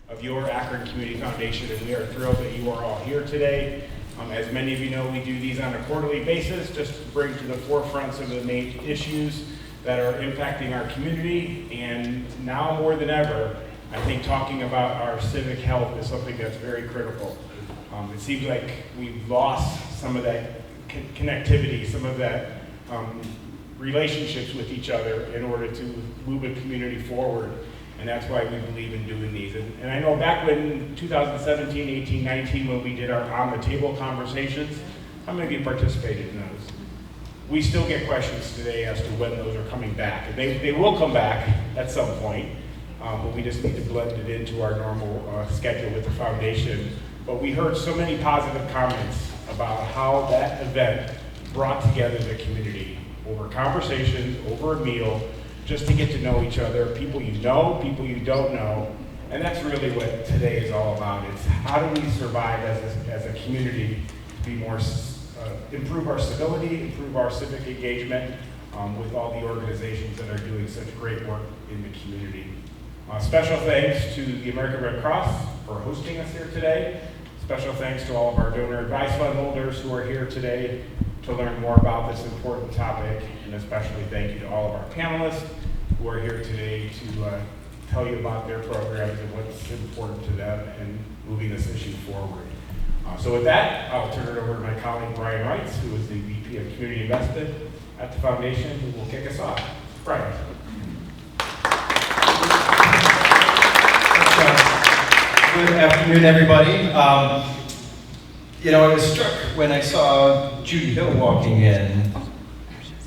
of your Akron Community Foundation, and we are thrilled that you are all here today. As many of you know, we do these on a quarterly basis just to bring to the forefront some of the main issues that are impacting our community, and now more than ever, I think talking about our civic health is something that's very critical. It seems like we've lost some of that connectivity, some of that relationships with each other in order to move a community forward. And that's why we believe in doing these. And I know back when 2017, 18, 19, when we did our on the table conversations, how many of you participated in those? We still get questions today as to when those are coming back. And they will come back at some point, but we just need to blend it into our normal schedule with the foundation. But we heard so many positive comments about how that event brought together the community over conversations, over a meal, just to get to know each other, people you know, people you don't know. And that's really what today is all about. It's how do we survive as a community to be more, improve our civility, improve our civic engagement with all the organizations that are doing such great work in the community. Special thanks to the American Red Cross for hosting us here today. Special thanks to all of our donor advice fund holders who are here today to learn more about this important topic, and especially thank you to all of our panelists who are here today to tell you about their programs and what's important to them and moving this issue forward. So with that, I'll turn it over to my colleague Brian Reitz, who is the VP of Community Investment at the Foundation, who will kick us off. Brian. Good afternoon, everybody. I was struck when I saw Judy Hill walking in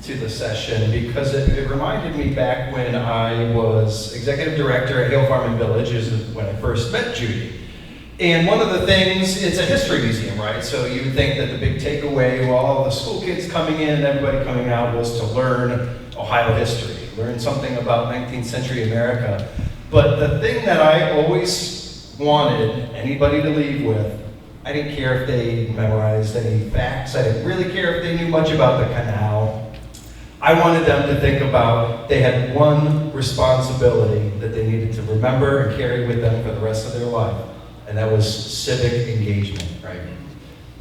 to the session because it reminded me back when I was executive director at Hale Farm and Village, is when I first met Judy. And one of the things, it's a history museum, right? So you would think that the big takeaway with all the school kids coming in and everybody coming out was to learn Ohio history, learn something about 19th century America. But the thing that I always wanted anybody to leave with, I didn't care if they memorized any facts. I didn't really care if they knew much about the canal. I wanted them to think about they had one responsibility that they needed to remember and carry with them for the rest of their life, and that was civic engagement, right?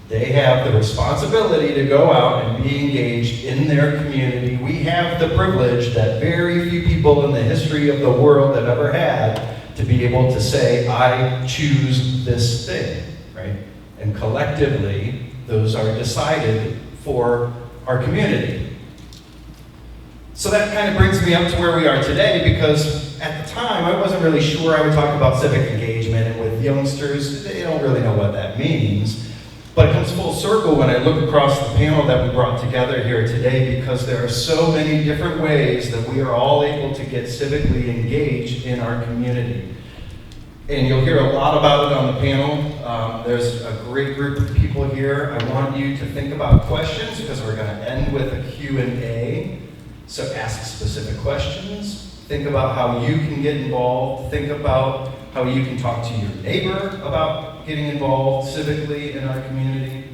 They have the responsibility to go out and be engaged in their community. We have the privilege that very few people in the history of the world have ever had to be able to say, I choose this thing, right? And collectively, those are decided for our community. So that kind of brings me up to where we are today, because at the time, I wasn't really sure I would talk about civic engagement, and with youngsters, they don't really know what that means. But it comes full circle when I look across the panel that we brought together here today, because there are so many different ways that we are all able to get civically engaged in our community. And you'll hear a lot about it on the panel. There's a great group of people here. I want you to think about questions because we're going to end with a Q&A. So ask specific questions. Think about how you can get involved. Think about how you can talk to your neighbor about getting involved civically in our community.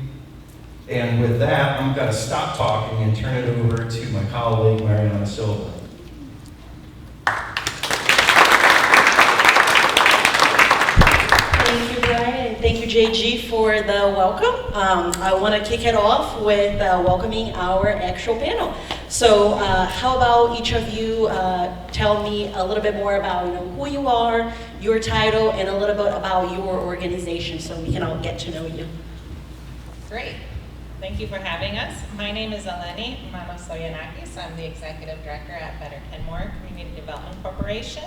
And with that, I'm going to stop talking and turn it over to my colleague, Mariana Silva. Thank you, JG, for the welcome. I want to kick it off with welcoming our actual panel. So how about each of you tell me a little bit more about who you are, your title, and a little bit about your organization so we can all get to know you. Great. Thank you for having us. My name is Eleni Manousogiannakis. I'm the Executive Director at Better Kenmore Community Development Corporation.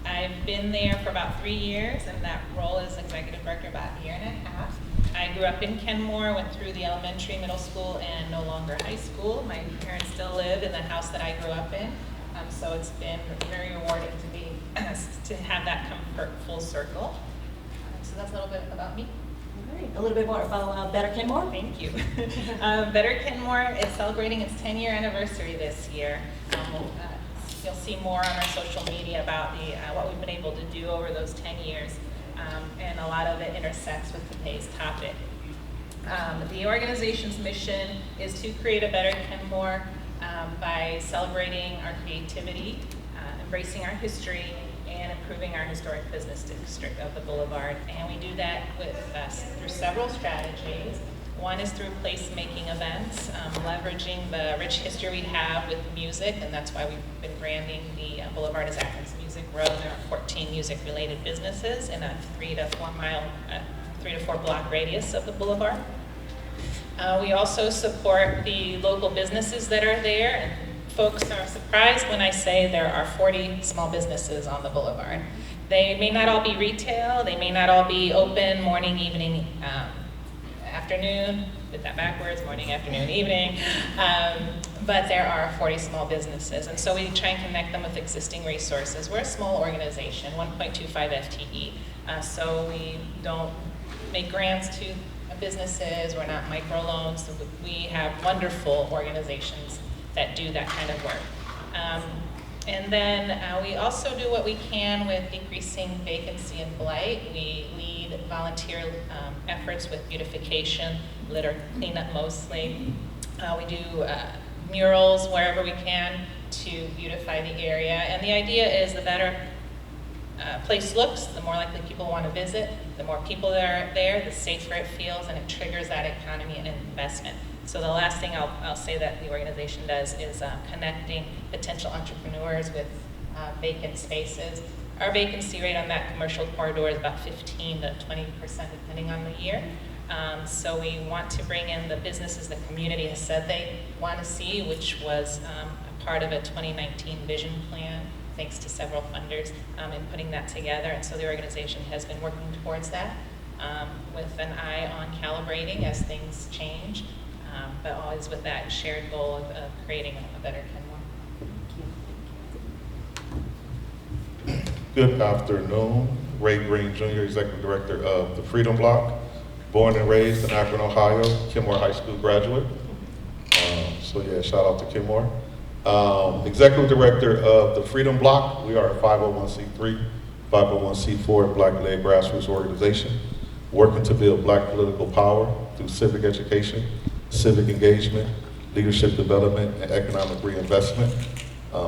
I've been there for about 3 years, and that role as Executive Director about a year and a half. I grew up in Kenmore, went through the elementary, middle school, and no longer high school. My parents still live in the house that I grew up in, so it's been very rewarding to have that come full circle. So that's a little bit about me. All right. A little bit more about Better Kenmore. Thank you. Better Kenmore is celebrating its 10-year anniversary this year. You'll see more on our social media about what we've been able to do over those 10 years, and a lot of it intersects with today's topic. The organization's mission is to create a better Kenmore by celebrating our creativity, embracing our history, and improving our historic business district of the Boulevard. And we do that through several strategies. One is through placemaking events, leveraging the rich history we have with music, and that's why we've been branding the Boulevard as Akron's Music Row. There are 14 music-related businesses in a 3 to 4 block radius of the Boulevard. We also support the local businesses that are there, and folks are surprised when I say there are 40 small businesses on the Boulevard. They may not all be retail, they may not all be open morning, evening, afternoon, did that backwards, morning, afternoon, evening, but there are 40 small businesses, and so we try and connect them with existing resources. We're a small organization, 1.25 FTE, so we don't make grants to businesses, we're not microloans, so we have wonderful organizations that do that kind of work. And then we also do what we can with decreasing vacancy and blight. We lead volunteer efforts with beautification, litter cleanup mostly. We do murals wherever we can to beautify the area. And the idea is the better place looks, the more likely people want to visit. The more people that are there, the safer it feels, and it triggers that economy and investment. So the last thing I'll say that the organization does is connecting potential entrepreneurs with vacant spaces. Our vacancy rate on that commercial corridor is about 15 to 20%, depending on the year. So we want to bring in the businesses the community has said they want to see, which was a part of a 2019 vision plan, thanks to several funders in putting that together. And so the organization has been working towards that with an eye on calibrating as things change, but always with that shared goal of creating a better Kenmore. Good afternoon. Ray Greene, Jr., Executive Director of the Freedom Bloc. Born and raised in Akron, Ohio, Kenmore High School graduate. So yeah, shout out to Kenmore. Executive Director of the Freedom Bloc. We are a 501c3, 501c4 Black-led grassroots organization working to build Black political power through civic education, civic engagement, leadership development, and economic reinvestment.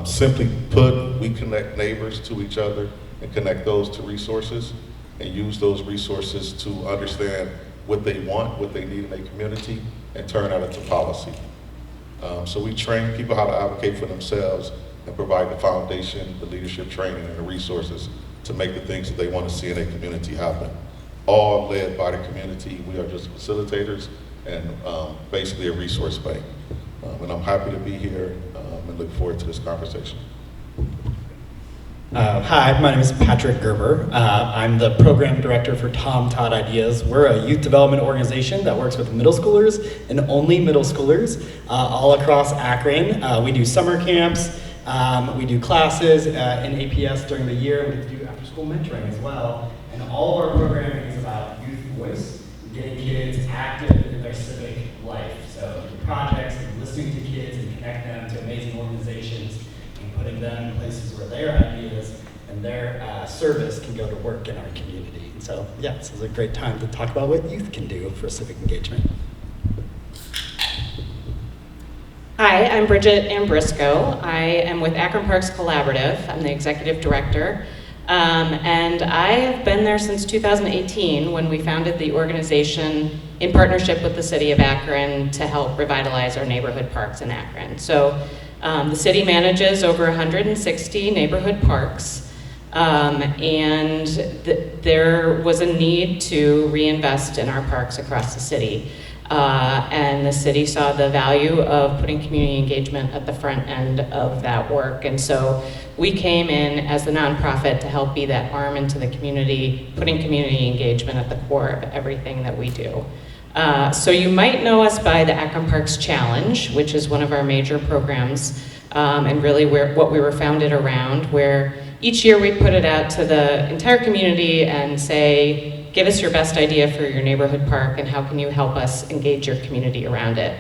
Simply put, we connect neighbors to each other and connect those to resources and use those resources to understand what they want, what they need in a community, and turn that into policy. So we train people how to advocate for themselves and provide the foundation, the leadership training, and the resources to make the things that they want to see in a community happen. All led by the community. We are just facilitators and basically a resource bank. And I'm happy to be here and look forward to this conversation. Hi, my name is Patrick Gerber. I'm the program director for Tom Todd Ideas. We're a youth development organization that works with middle schoolers and only middle schoolers all across Akron. We do summer camps, we do classes in APS during the year, we do after school mentoring as well. And all of our programming is about youth voice, getting kids active in their civic life. So projects and listening to kids and connect them to amazing organizations and putting them in places where their ideas and their service can go to work in our community. And so, yeah, this is a great time to talk about what youth can do for civic engagement. Hi, I'm Bridget Ambrisco. I am with Akron Parks Collaborative. I'm the executive director. And I have been there since 2018 when we founded the organization in partnership with the city of Akron to help revitalize our neighborhood parks in Akron. So the city manages over 160 neighborhood parks, and there was a need to reinvest in our parks across the city. And the city saw the value of putting community engagement at the front end of that work. And so we came in as the nonprofit to help be that arm into the community, putting community engagement at the core of everything that we do. So you might know us by the Akron Parks Challenge, which is one of our major programs, and really what we were founded around, where each year we put it out to the entire community and say, give us your best idea for your neighborhood park and how can you help us engage your community around it.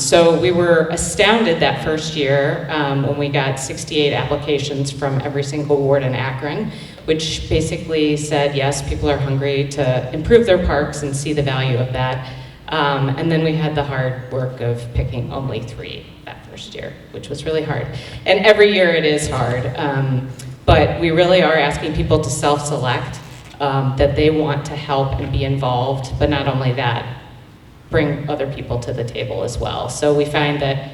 So we were astounded that first year when we got 68 applications from every single ward in Akron, which basically said, yes, people are hungry to improve their parks and see the value of that. And then we had the hard work of picking only 3 that first year, which was really hard. And every year it is hard. But we really are asking people to self-select that they want to help and be involved, but not only that, bring other people to the table as well. So we find that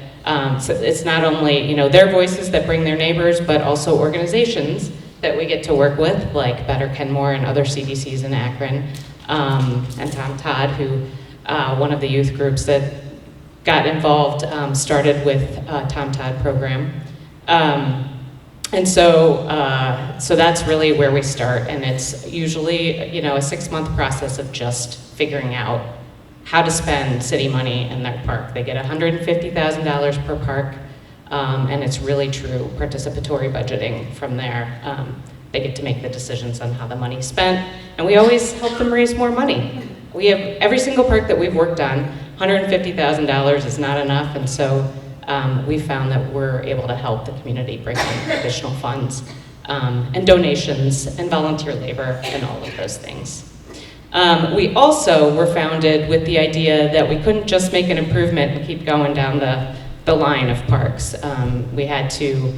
so it's not only their voices that bring their neighbors, but also organizations that we get to work with, like Better Kenmore and other CDCs in Akron, and Tom Todd, who one of the youth groups that got involved started with Tom Todd program. And so that's really where we start, and it's usually a 6-month process of just figuring out how to spend city money in their park. They get $150,000 per park, and it's really true participatory budgeting from there. They get to make the decisions on how the money's spent, and we always help them raise more money. We have every single park that we've worked on, $150,000 is not enough, and so we found that we're able to help the community bring in additional funds and donations and volunteer labor and all of those things. We also were founded with the idea that we couldn't just make an improvement and keep going down the line of parks. We had to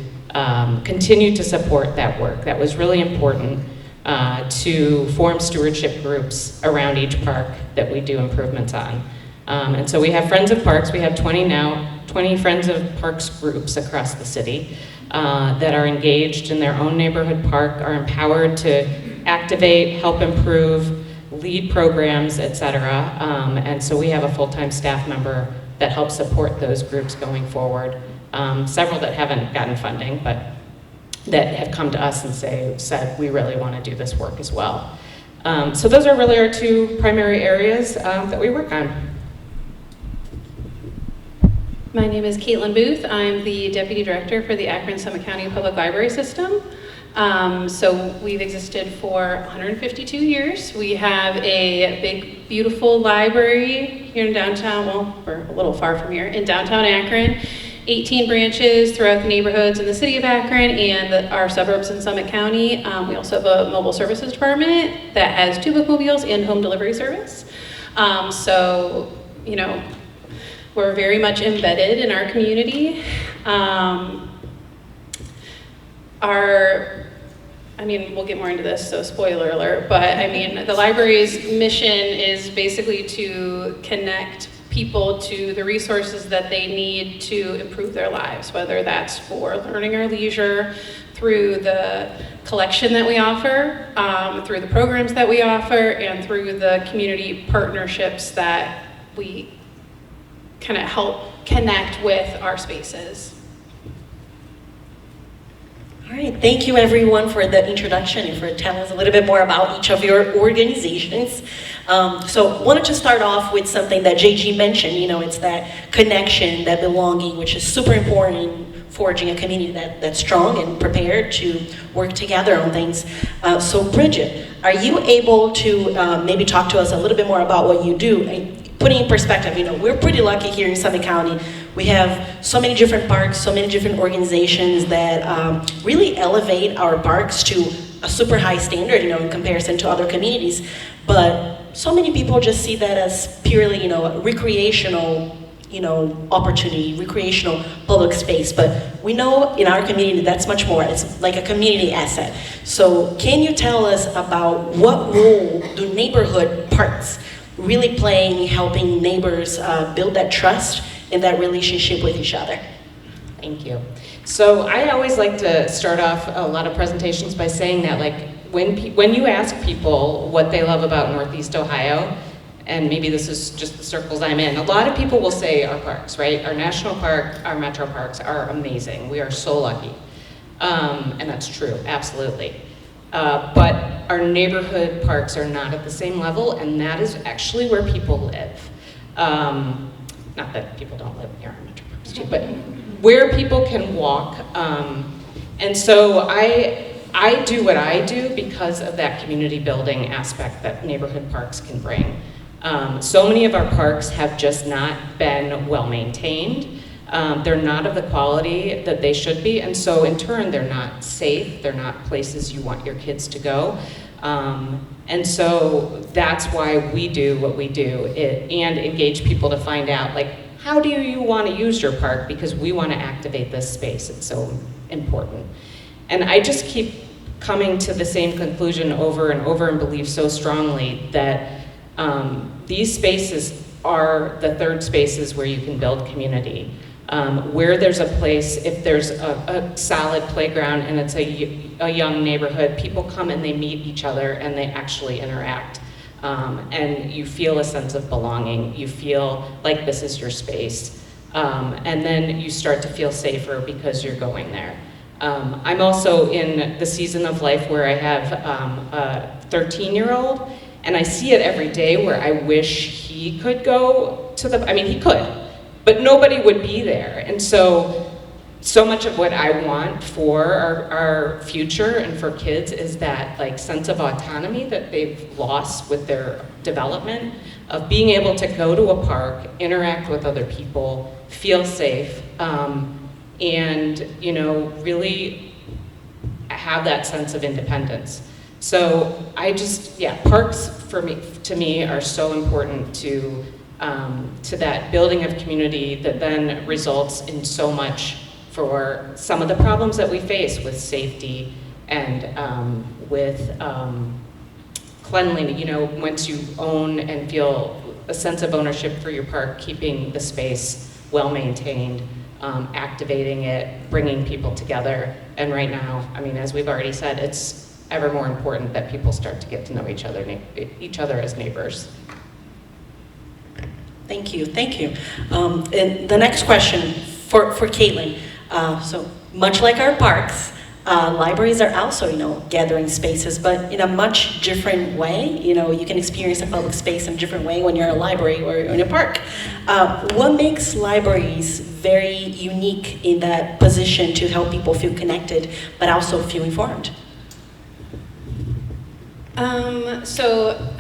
continue to support that work. That was really important to form stewardship groups around each park that we do improvements on. And so we have Friends of Parks. We have 20 Friends of Parks groups across the city that are engaged in their own neighborhood park, are empowered to activate, help improve, lead programs, etc. And so we have a full-time staff member that helps support those groups going forward. Several that haven't gotten funding, but that have come to us and said, we really want to do this work as well. So those are really our two primary areas that we work on. My name is Caitlin Booth. I'm the Deputy Director for the Akron Summit County Public Library System. So we've existed for 152 years. We have a big, beautiful library here in downtown, well, we're a little far from here, in downtown Akron. 18 branches throughout the neighborhoods in the city of Akron and our suburbs in Summit County. We also have a mobile services department that has 2 bookmobiles and home delivery service. So, we're very much embedded in our community. We'll get more into this, so spoiler alert, but the library's mission is basically to connect people to the resources that they need to improve their lives, whether that's for learning or leisure, through the collection that we offer, through the programs that we offer, and through the community partnerships that we kind of help connect with our spaces. All right, thank you everyone for the introduction and for telling us a little bit more about each of your organizations. So wanted to start off with something that JG mentioned, it's that connection, that belonging, which is super important in forging a community that's strong and prepared to work together on things. So Bridget, are you able to maybe talk to us a little bit more about what you do? And putting in perspective, we're pretty lucky here in Summit County. We have so many different parks, so many different organizations that really elevate our parks to a super high standard, in comparison to other communities. But so many people just see that as purely, recreational, opportunity, recreational public space. But we know in our community that's much more. It's like a community asset. So can you tell us about what role do neighborhood parks really play in helping neighbors build that trust and that relationship with each other? Thank you. So I always like to start off a lot of presentations by saying that, when you ask people what they love about Northeast Ohio, and maybe this is just the circles I'm in, a lot of people will say our parks, right? Our national park, our metro parks are amazing. We are so lucky. And that's true, absolutely. But our neighborhood parks are not at the same level, and that is actually where people live. Not that people don't live near our metro parks too, but where people can walk. And so I do what I do because of that community building aspect that neighborhood parks can bring. So many of our parks have just not been well maintained. They're not of the quality that they should be, and so in turn they're not safe, they're not places you want your kids to go. And so that's why we do what we do, and engage people to find out, how do you want to use your park, because we want to activate this space, it's so important. And I just keep coming to the same conclusion over and over and believe so strongly that these spaces are the third spaces where you can build community. Where there's a place, if there's a solid playground and it's a young neighborhood, people come and they meet each other and they actually interact. And you feel a sense of belonging. You feel like this is your space. And then you start to feel safer because you're going there. I'm also in the season of life where I have a 13-year-old, and I see it every day where I wish he could go to I mean, he could, but nobody would be there. And so much of what I want for our future and for kids is that like sense of autonomy that they've lost with their development, of being able to go to a park, interact with other people, feel safe, and really have that sense of independence. So parks to me are so important to that building of community that then results in so much for some of the problems that we face with safety and with cleanliness. Once you own and feel a sense of ownership for your park, keeping the space well maintained, activating it, bringing people together. And right now, I mean, as we've already said, it's ever more important that people start to get to know each other as neighbors. Thank you, thank you. And the next question for Caitlin. So much like our parks, libraries are also, gathering spaces, but in a much different way. You can experience a public space in a different way when you're in a library or in a park. What makes libraries very unique in that position to help people feel connected, but also feel informed?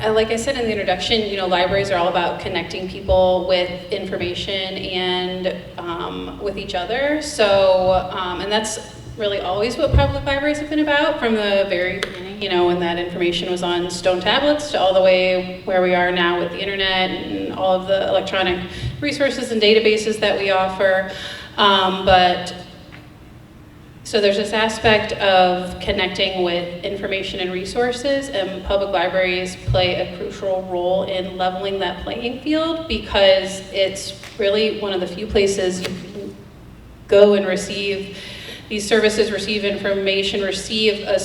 Like I said in the introduction, libraries are all about connecting people with information and with each other. And that's really always what public libraries have been about from the very beginning, when that information was on stone tablets to all the way where we are now with the internet and all of the electronic resources and databases that we offer. So there's this aspect of connecting with information and resources, and public libraries play a crucial role in leveling that playing field, because it's really one of the few places you can go and receive these services, receive information, receive a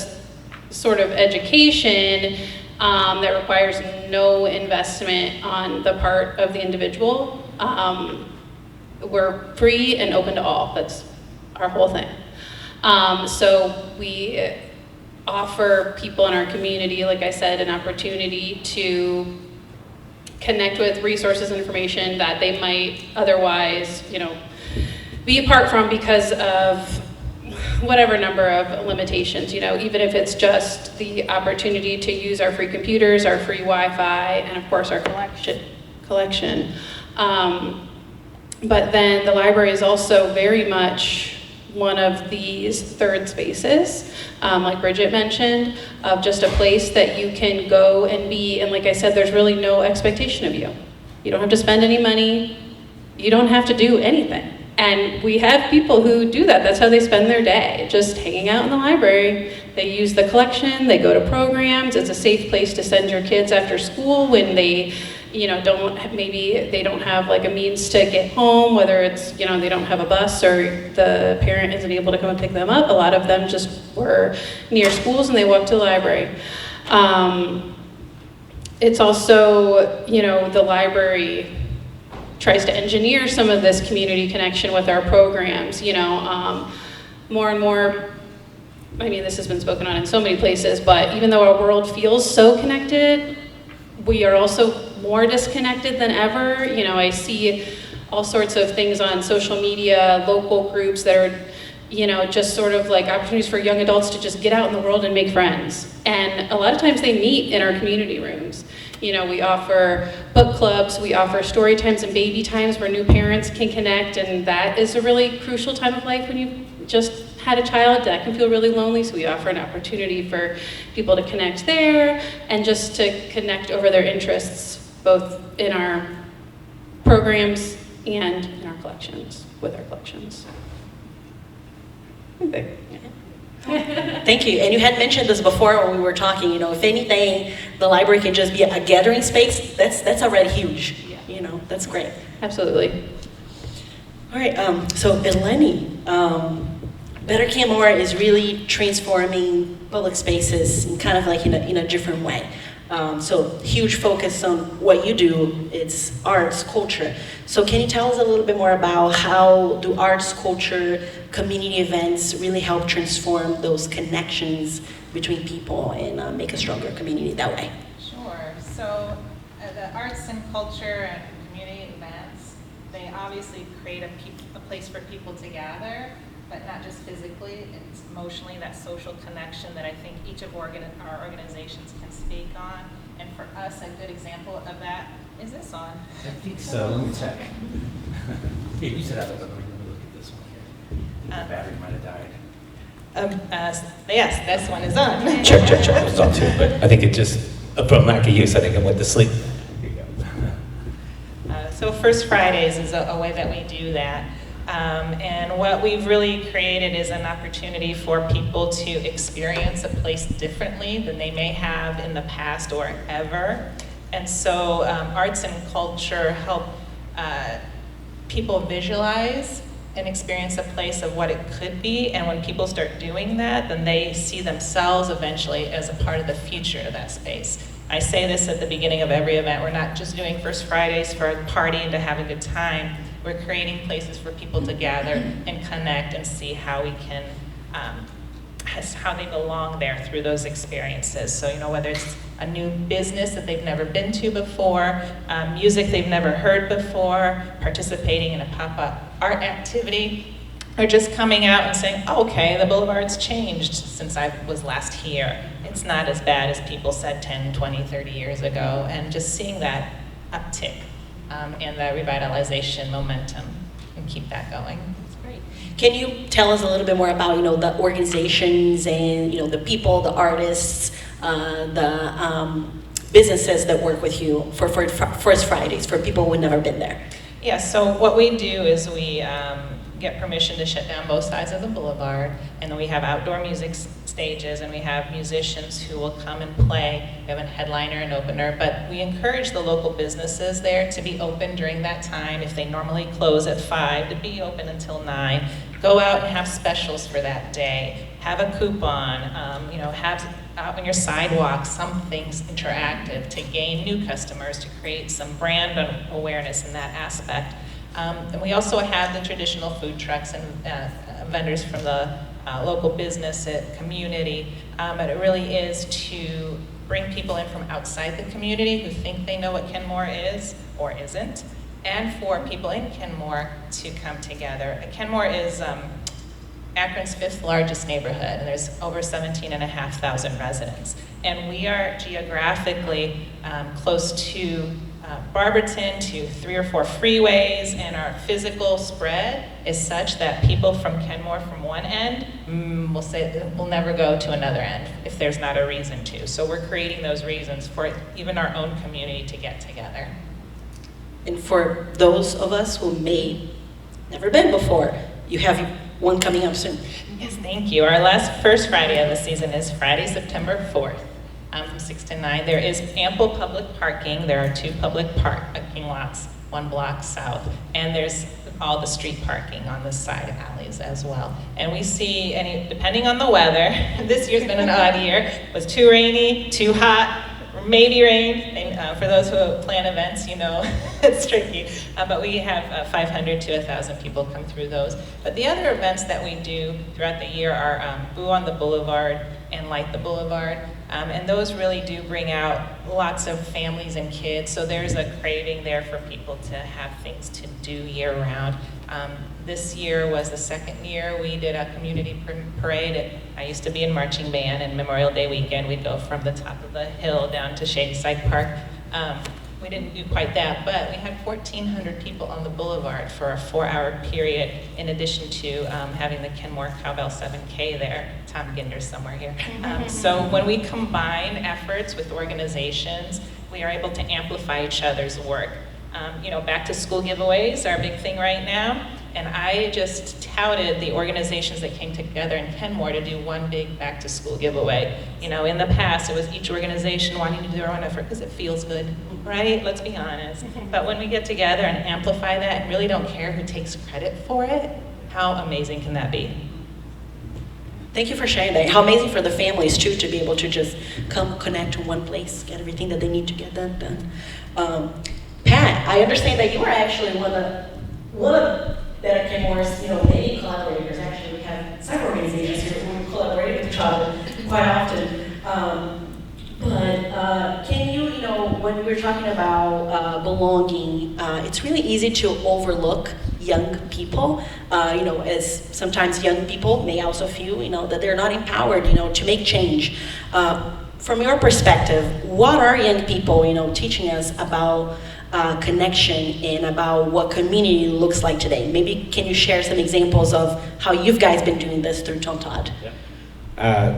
sort of education that requires no investment on the part of the individual. We're free and open to all. That's our whole thing. So we offer people in our community, like I said, an opportunity to connect with resources and information that they might otherwise, be apart from because of whatever number of limitations, even if it's just the opportunity to use our free computers, our free Wi-Fi, and of course our collection. But then the library is also very much one of these third spaces, like Bridget mentioned, of just a place that you can go and be, and like I said, there's really no expectation of you. You don't have to spend any money, you don't have to do anything. And we have people who do that. That's how they spend their day, just hanging out in the library. They use the collection, they go to programs. It's a safe place to send your kids after school when they, maybe they don't have like a means to get home, whether it's, they don't have a bus or the parent isn't able to come and pick them up. A lot of them just were near schools and they walked to the library. It's also, the library tries to engineer some of this community connection with our programs, more and more. I mean, this has been spoken on in so many places, but even though our world feels so connected, we are also more disconnected than ever. I see all sorts of things on social media, local groups that are, just sort of like opportunities for young adults to just get out in the world and make friends. And a lot of times they meet in our community rooms. We offer book clubs, we offer story times and baby times where new parents can connect, and that is a really crucial time of life when you just had a child that can feel really lonely, so we offer an opportunity for people to connect there and just to connect over their interests, both in our programs and in our collections, with our collections. Thank you. And you had mentioned this before when we were talking, if anything, the library can just be a gathering space. That's already huge. That's great. Absolutely. All right, so Eleni, Better Kenmore is really transforming public spaces in kind of like in a different way. So huge focus on what you do, it's arts, culture. So can you tell us a little bit more about how do arts, culture, community events really help transform those connections between people and make a stronger community that way? Sure. So the arts and culture and community events, they obviously create a place for people to gather, but not just physically, it's emotionally, that social connection that I think each of our organizations can speak on. And for us, a good example of that is this on. I think so. Let me check. Yeah, you said that, but let me look at this one here. The battery might have died. Yes, this one is on. Check. It's on too, but I think it just, from lack of use, I think it went to sleep. Here you go. So First Fridays is a way that we do that. And what we've really created is an opportunity for people to experience a place differently than they may have in the past or ever. And so arts and culture help people visualize and experience a place of what it could be. And when people start doing that, then they see themselves eventually as a part of the future of that space. I say this at the beginning of every event. We're not just doing First Fridays for a party and to have a good time. We're creating places for people to gather and connect and see how we can, how they belong there through those experiences. So, whether it's a new business that they've never been to before, music they've never heard before, participating in a pop-up art activity, or just coming out and saying, oh, okay, the Boulevard's changed since I was last here. It's not as bad as people said 10, 20, 30 years ago, and just seeing that uptick. And the revitalization momentum, and keep that going. That's great. Can you tell us a little bit more about, the organizations and, the people, the artists, the businesses that work with you for First Fridays, for people who've never been there? Yeah, so what we do is we get permission to shut down both sides of the boulevard, and then we have outdoor music stages, and we have musicians who will come and play. We have a headliner and opener, but we encourage the local businesses there to be open during that time. If they normally close at 5, to be open until 9. Go out and have specials for that day. Have a coupon, have out on your sidewalk some things interactive to gain new customers, to create some brand awareness in that aspect. And we also have the traditional food trucks and vendors from the local business community, but it really is to bring people in from outside the community who think they know what Kenmore is or isn't, and for people in Kenmore to come together. Kenmore is Akron's 5th largest neighborhood, and there's over 17,500 residents. And we are geographically close to Barberton, to 3 or 4 freeways, and our physical spread is such that people from Kenmore from one end will never go to another end if there's not a reason to. So we're creating those reasons for even our own community to get together. And for those of us who may never been before, you have one coming up soon. Yes, thank you. Our last First Friday of the season is Friday, September 4th. From 6 to 9. There is ample public parking. There are 2 public parking lots, 1 block south, and there's all the street parking on the side alleys as well. And we see, depending on the weather, this year's been an odd year. It was too rainy, too hot, maybe rain. And for those who plan events, it's tricky. But we have 500 to 1,000 people come through those. But the other events that we do throughout the year are Boo on the Boulevard and Light the Boulevard. And those really do bring out lots of families and kids, so there's a craving there for people to have things to do year-round. This year was the 2nd year we did a community parade. I used to be in marching band, and Memorial Day weekend we'd go from the top of the hill down to Shadyside Park. We didn't do quite that, but we had 1,400 people on the boulevard for a 4-hour period, in addition to having the Kenmore Cowbell 7K there. Tom Ginder's somewhere here. So when we combine efforts with organizations, we are able to amplify each other's work. Back to school giveaways are a big thing right now. And I just touted the organizations that came together in Kenmore to do one big back to school giveaway. You know, in the past, it was each organization wanting to do their own effort because it feels good, right? Let's be honest. But when we get together and amplify that and really don't care who takes credit for it, how amazing can that be? Thank you for sharing that. How amazing for the families too to be able to just come connect to one place, get everything that they need to get that done. Pat, I understand that you are actually one of Better Kenmore's, many collaborators. Actually, we have several organizations here who collaborate with each other quite often. But can you, when we're talking about belonging, it's really easy to overlook young people, as sometimes young people may also feel, that they're not empowered, to make change. From your perspective, what are young people, teaching us about connection and about what community looks like today? Maybe can you share some examples of how you guys been doing this through Tom Todd?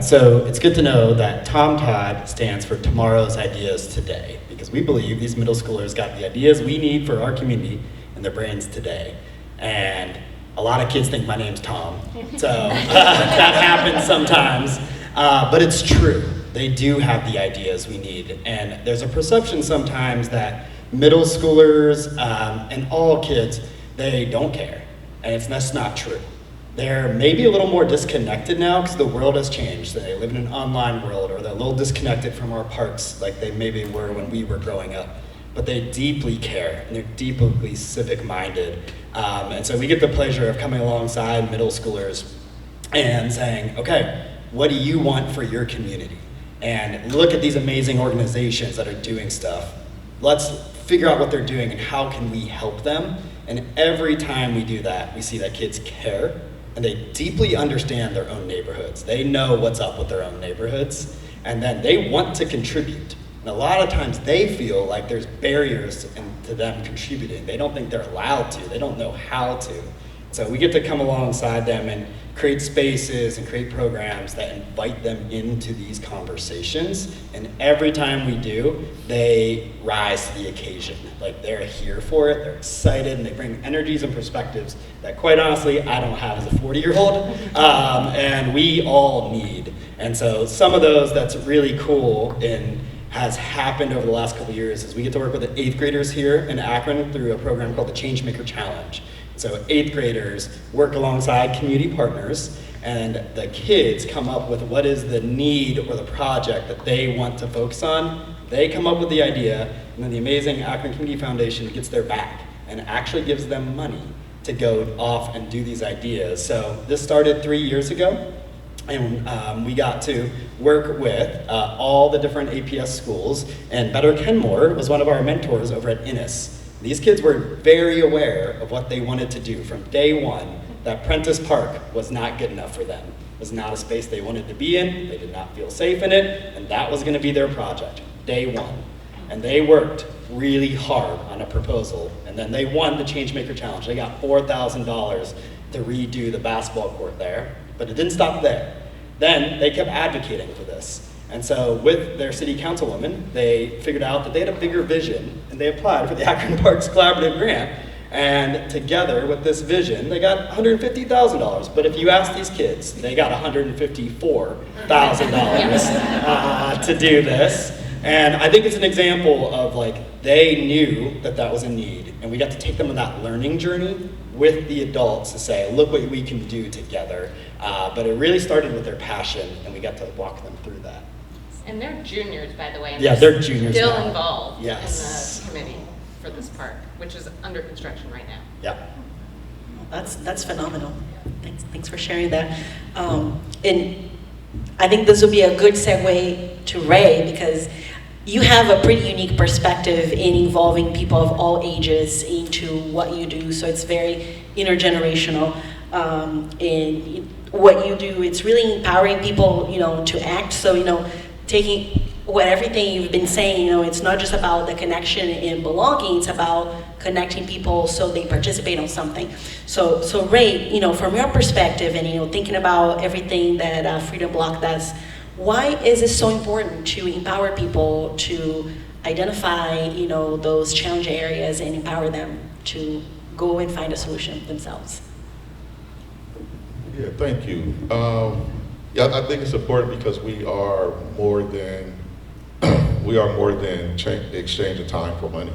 So it's good to know that Tom Todd stands for Tomorrow's Ideas Today, because we believe these middle schoolers got the ideas we need for our community in their brains today. And a lot of kids think my name's Tom, so that happens sometimes, but it's true. They do have the ideas we need, and there's a perception sometimes that middle schoolers and all kids, they don't care, and that's not true. They're maybe a little more disconnected now because the world has changed. They live in an online world, or they're a little disconnected from our parks like they maybe were when we were growing up. But they deeply care, and they're deeply civic-minded. And so we get the pleasure of coming alongside middle schoolers and saying, okay, what do you want for your community? And look at these amazing organizations that are doing stuff. Let's figure out what they're doing and how can we help them. And every time we do that, we see that kids care, and they deeply understand their own neighborhoods. They know what's up with their own neighborhoods, and then they want to contribute. And a lot of times they feel like there's barriers to them contributing. They don't think they're allowed to. They don't know how to. So we get to come alongside them and create spaces and create programs that invite them into these conversations. And every time we do, they rise to the occasion. Like, they're here for it, they're excited, and they bring energies and perspectives that, quite honestly, I don't have as a 40-year-old, and we all need. And so some of those that's really cool and has happened over the last couple of years is we get to work with the 8th graders here in Akron through a program called the Changemaker Challenge. So 8th graders work alongside community partners, and the kids come up with what is the need or the project that they want to focus on. They come up with the idea, and then the amazing Akron Community Foundation gets their back and actually gives them money to go off and do these ideas. So this started 3 years ago, and we got to work with all the different APS schools, and Better Kenmore was one of our mentors over at Innis. These kids were very aware of what they wanted to do from day one, that Prentice Park was not good enough for them. It was not a space they wanted to be in, they did not feel safe in it, and that was gonna be their project, day one. And they worked really hard on a proposal, and then they won the Changemaker Challenge. They got $4,000 to redo the basketball court there, but it didn't stop there. Then they kept advocating for this. And so with their city councilwoman, they figured out that they had a bigger vision, and they applied for the Akron Parks Collaborative Grant. And together with this vision, they got $150,000. But if you ask these kids, they got $154,000 to do this. And I think it's an example of, like, they knew that that was a need, and we got to take them on that learning journey with the adults to say, look what we can do together. But it really started with their passion, and we got to walk them through that. And they're juniors, by the way. And Yeah, they're juniors still now. involved Yes. in the committee for this park, which is under construction right now. Yep. That's phenomenal. Thanks for sharing that. And I think this would be a good segue to Ray, because you have a pretty unique perspective in involving people of all ages into what you do. So it's very intergenerational. In what you do, it's really empowering people, to act. So, taking everything you've been saying, it's not just about the connection and belonging, it's about connecting people so they participate on something. So Ray, from your perspective and, thinking about everything that Freedom BLOC does, why is it so important to empower people to identify, those challenging areas and empower them to go and find a solution themselves? Yeah, thank you. Yeah, I think it's important because we are more than exchanging time for money.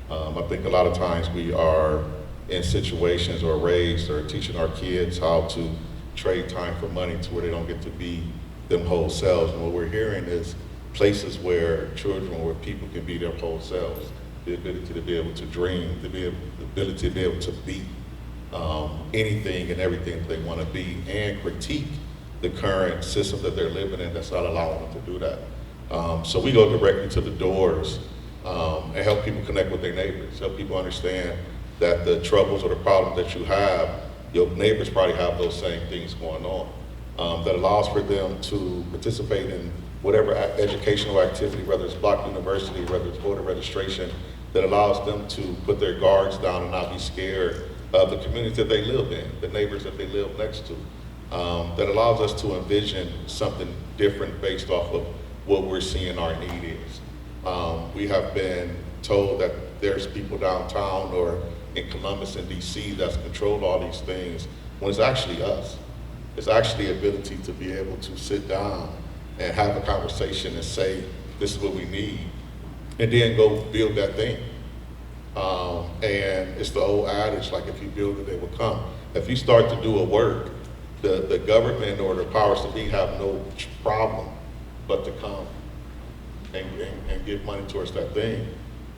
I think a lot of times we are in situations or raised or teaching our kids how to trade time for money to where they don't get to be them whole selves. And what we're hearing is places where children, where people can be their whole selves, the ability to be able to dream, the ability to be able to be anything and everything that they want to be, and critique the current system that they're living in that's not allowing them to do that. So we go directly to the doors and help people connect with their neighbors, help people understand that the troubles or the problems that you have, your neighbors probably have those same things going on. That allows for them to participate in whatever educational activity, whether it's BLOC University, whether it's voter registration, that allows them to put their guards down and not be scared of the community that they live in, the neighbors that they live next to. That allows us to envision something different based off of what we're seeing our need is. We have been told that there's people downtown or in Columbus and DC that's controlled all these things, when it's actually us. It's actually the ability to be able to sit down and have a conversation and say, this is what we need, and then go build that thing. And it's the old adage, like if you build it, they will come. If you start to do a work, the government or the powers to be have no problem but to come and give money towards that thing.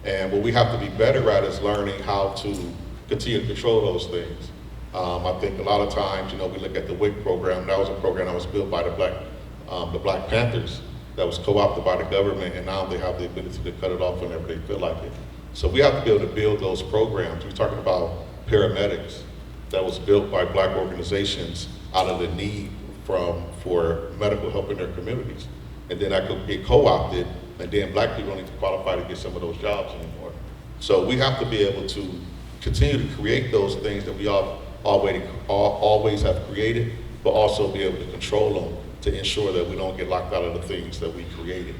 And what we have to be better at is learning how to continue to control those things. I think a lot of times, we look at the WIC program. That was a program that was built by the Black Panthers that was co-opted by the government, and now they have the ability to cut it off whenever they feel like it. So we have to be able to build those programs. We're talking about paramedics that was built by Black organizations out of the need for medical help in their communities. And then that could get co-opted, and then Black people don't need to qualify to get some of those jobs anymore. So we have to be able to continue to create those things that we always have created, but also be able to control them to ensure that we don't get locked out of the things that we created.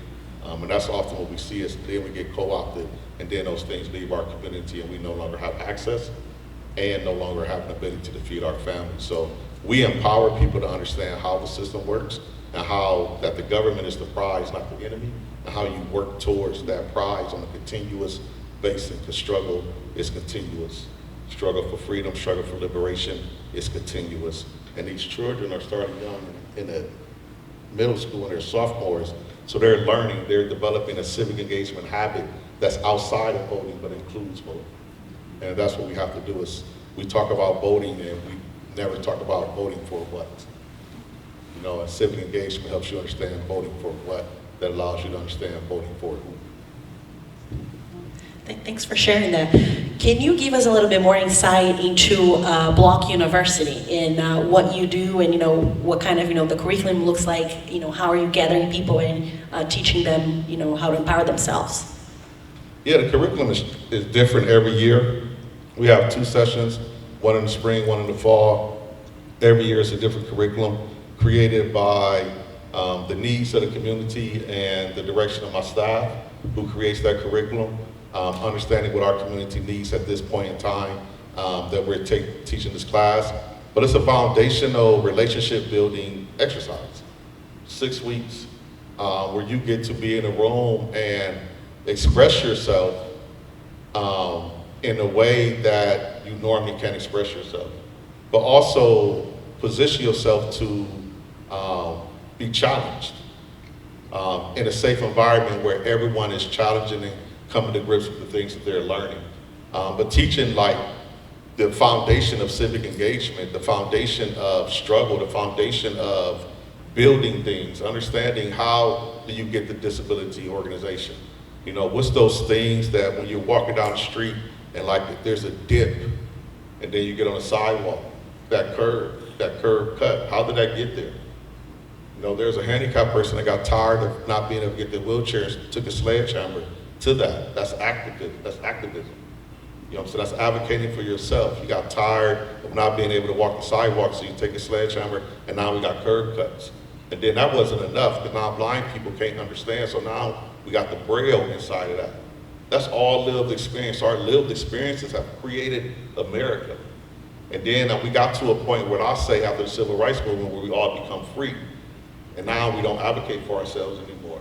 And that's often what we see is then we get co-opted, and then those things leave our community and we no longer have access and no longer have an ability to feed our families. So we empower people to understand how the system works and how that the government is the prize, not the enemy, and how you work towards that prize on a continuous basis, because struggle is continuous. Struggle for freedom, struggle for liberation is continuous. And these children are starting young in the middle school and they're sophomores, so they're learning, they're developing a civic engagement habit that's outside of voting but includes voting. And that's what we have to do is we talk about voting and we never talk about voting for what. And civic engagement helps you understand voting for what, that allows you to understand voting for who. Thanks for sharing that. Can you give us a little bit more insight into BLOC University and what you do and what kind of the curriculum looks like? How are you gathering people and teaching them how to empower themselves? Yeah, the curriculum is different every year. We have 2 sessions, one in the spring, one in the fall. Every year is a different curriculum created by the needs of the community and the direction of my staff who creates that curriculum. Understanding what our community needs at this point in time that we're teaching this class. But it's a foundational relationship building exercise. 6 weeks where you get to be in a room and express yourself in a way that you normally can't express yourself. But also position yourself to be challenged in a safe environment where everyone is challenging and coming to grips with the things that they're learning. But teaching like the foundation of civic engagement, the foundation of struggle, the foundation of building things, understanding how do you get the disability organization. What's those things that when you're walking down the street and like there's a dip and then you get on a sidewalk, that curb cut, how did that get there? There's a handicapped person that got tired of not being able to get their wheelchairs, took a sledgehammer to that. That's activism. So that's advocating for yourself. You got tired of not being able to walk the sidewalk, so you take a sledgehammer, and now we got curb cuts. And then that wasn't enough, because now blind people can't understand, so now we got the Braille inside of that. That's all lived experience. Our lived experiences have created America. And then we got to a point where I'll say after the civil rights movement where we all become free. And now we don't advocate for ourselves anymore.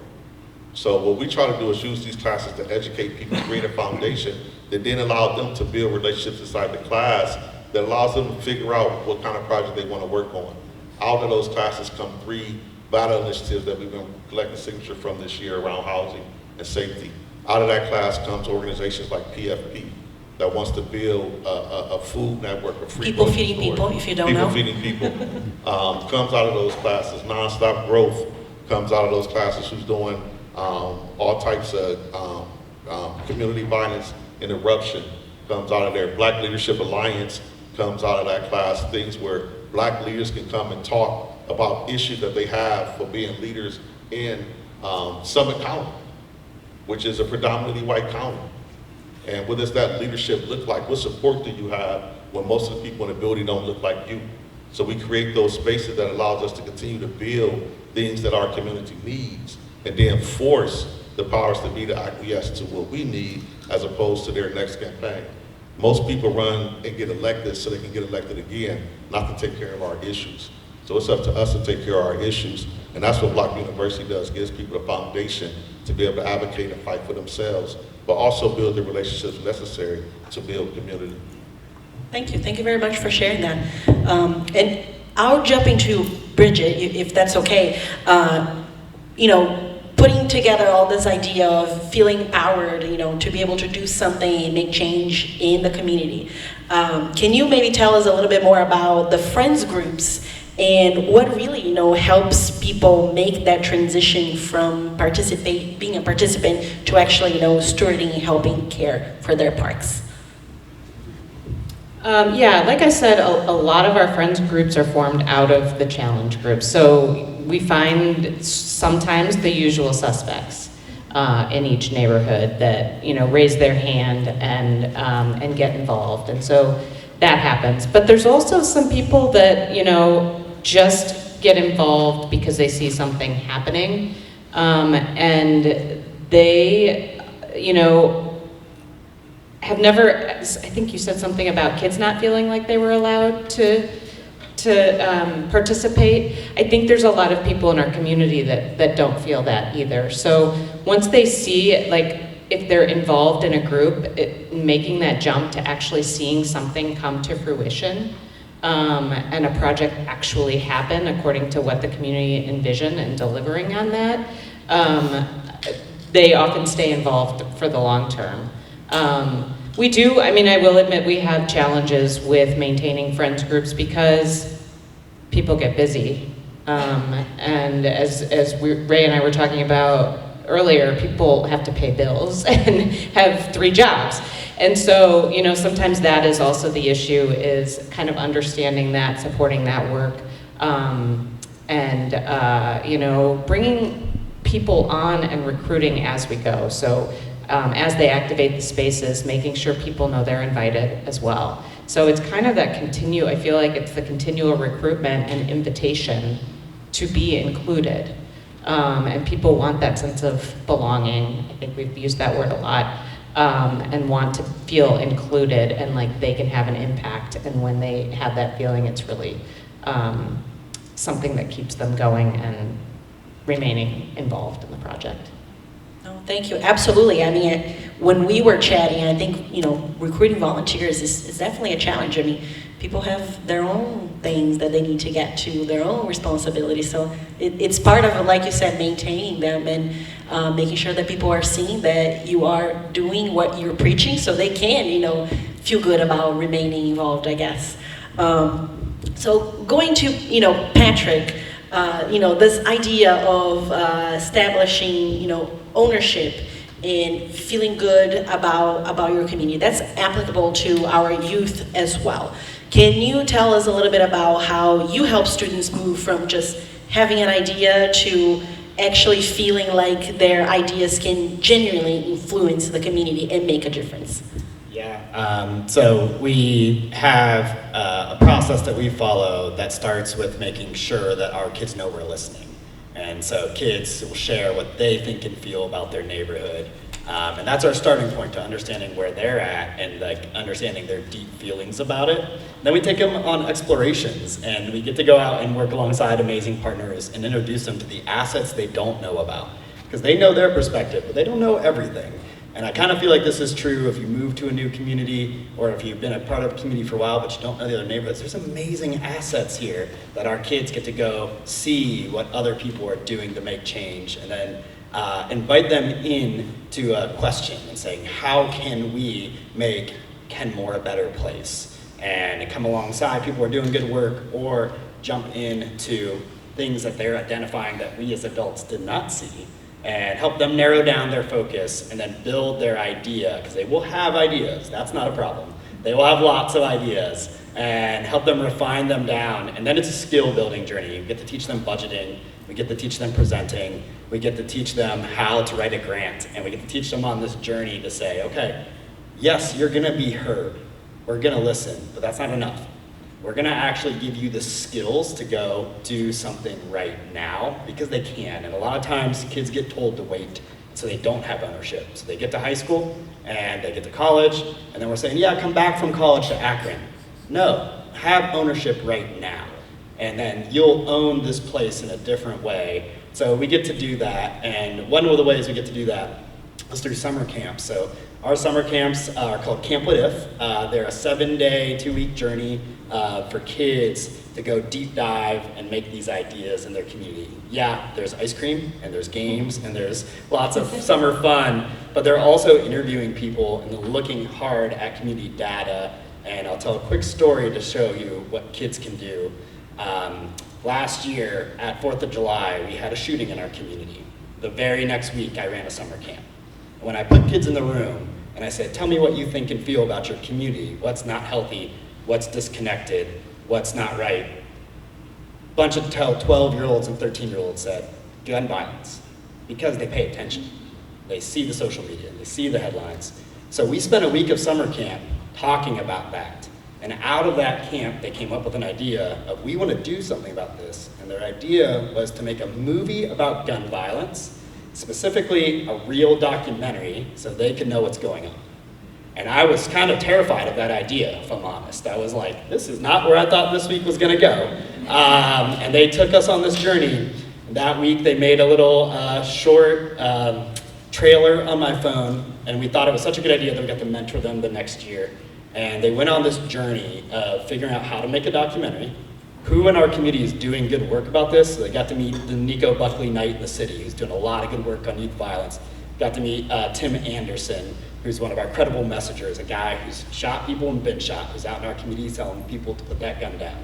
So what we try to do is use these classes to educate people, create a foundation that then allow them to build relationships inside the class that allows them to figure out what kind of project they want to work on. Out of those classes come 3 ballot initiatives that we've been collecting signatures from this year around housing and safety. Out of that class comes organizations like PFP that wants to build a food network, a free People grocery feeding store. people, if you don't know. People feeding people comes out of those classes. Nonstop growth comes out of those classes, who's doing all types of community violence interruption comes out of there. Black Leadership Alliance comes out of that class, things where black leaders can come and talk about issues that they have for being leaders in Summit County, which is a predominantly white county. And what does that leadership look like? What support do you have when most of the people in the building don't look like you? So we create those spaces that allows us to continue to build things that our community needs, and then force the powers to be to acquiesce to what we need as opposed to their next campaign. Most people run and get elected so they can get elected again, not to take care of our issues. So it's up to us to take care of our issues, and that's what BLOC University does, gives people a foundation to be able to advocate and fight for themselves, but also build the relationships necessary to build community. Thank you. Thank you very much for sharing that. And I'll jump into Bridget, if that's okay. You know, putting together all this idea of feeling empowered, you know, to be able to do something and make change in the community. Can you maybe tell us a little bit more about the friends groups and what really, you know, helps people make that transition from being a participant to actually, you know, stewarding and helping care for their parks? Yeah, like I said, a lot of our friends groups are formed out of the challenge groups. So we find sometimes the usual suspects in each neighborhood that, you know, raise their hand and get involved. And so that happens. But there's also some people that, you know, just get involved because they see something happening. And they, you know, have never, I think you said something about kids not feeling like they were allowed to participate. I think there's a lot of people in our community that don't feel that either. So once they see, like, if they're involved in a group, making that jump to actually seeing something come to fruition, and a project actually happen according to what the community envisioned and delivering on that, they often stay involved for the long term. We do, I mean, I will admit we have challenges with maintaining friends groups because people get busy. And as Ray and I were talking about earlier, people have to pay bills and have 3 jobs. And so, you know, sometimes that is also the issue, is kind of understanding that, supporting that work, and, you know, bringing people on and recruiting as we go. So as they activate the spaces, making sure people know they're invited as well. So it's kind of that I feel like it's the continual recruitment and invitation to be included. And people want that sense of belonging. I think we've used that word a lot. And want to feel included and like they can have an impact. And when they have that feeling, it's really something that keeps them going and remaining involved in the project. No, thank you. Absolutely. I mean, when we were chatting, I think, you know, recruiting volunteers is definitely a challenge. I mean, people have their own things that they need to get to, their own responsibilities. So it's part of, like you said, maintaining them and making sure that people are seeing that you are doing what you're preaching so they can, you know, feel good about remaining involved, I guess. So going to, you know, Patrick, you know, this idea of establishing, you know, ownership and feeling good about your community, that's applicable to our youth as well. Can you tell us a little bit about how you help students move from just having an idea to actually feeling like their ideas can genuinely influence the community and make a difference? Yeah, so we have a process that we follow that starts with making sure that our kids know we're listening. And so kids will share what they think and feel about their neighborhood. And that's our starting point to understanding where they're at and like understanding their deep feelings about it. Then we take them on explorations, and we get to go out and work alongside amazing partners and introduce them to the assets they don't know about. Because they know their perspective, but they don't know everything. And I kind of feel like this is true if you move to a new community or if you've been a part of a community for a while but you don't know the other neighborhoods. There's amazing assets here that our kids get to go see what other people are doing to make change, and then invite them in to a question and saying, how can we make Kenmore a better place? And come alongside people who are doing good work or jump into things that they're identifying that we as adults did not see, and help them narrow down their focus and then build their idea, because they will have ideas, that's not a problem. They will have lots of ideas, and help them refine them down, and then it's a skill building journey. We get to teach them budgeting, we get to teach them presenting, we get to teach them how to write a grant, and we get to teach them on this journey to say, okay, yes, you're gonna be heard, we're gonna listen, but that's not enough. We're gonna actually give you the skills to go do something right now, because they can. And a lot of times kids get told to wait, so they don't have ownership. So they get to high school and they get to college, and then we're saying, yeah, come back from college to Akron. No, have ownership right now. And then you'll own this place in a different way. So we get to do that, and one of the ways we get to do that is through summer camps. So our summer camps are called Camp What If. They're a 7-day, 2-week journey for kids to go deep dive and make these ideas in their community. Yeah, there's ice cream, and there's games, and there's lots of summer fun, but they're also interviewing people and they're looking hard at community data. And I'll tell a quick story to show you what kids can do. Last year at 4th of July, we had a shooting in our community. The very next week, I ran a summer camp. When I put kids in the room and I said, tell me what you think and feel about your community, what's not healthy, what's disconnected, what's not right. A bunch of 12-year-olds and 13-year-olds said, gun violence, because they pay attention. They see the social media, they see the headlines. So we spent a week of summer camp talking about that. And out of that camp, they came up with an idea of, we want to do something about this. And their idea was to make a movie about gun violence, specifically a real documentary, so they could know what's going on. And I was kind of terrified of that idea, if I'm honest. I was like, this is not where I thought this week was gonna go. And they took us on this journey. That week they made a little short trailer on my phone, and we thought it was such a good idea that we got to mentor them the next year. And they went on this journey of figuring out how to make a documentary, who in our community is doing good work about this. So they got to meet the Nico Buckley Knight in the city, who's doing a lot of good work on youth violence. Got to meet Tim Anderson, who's one of our credible messengers, a guy who's shot people and been shot, who's out in our community telling people to put that gun down.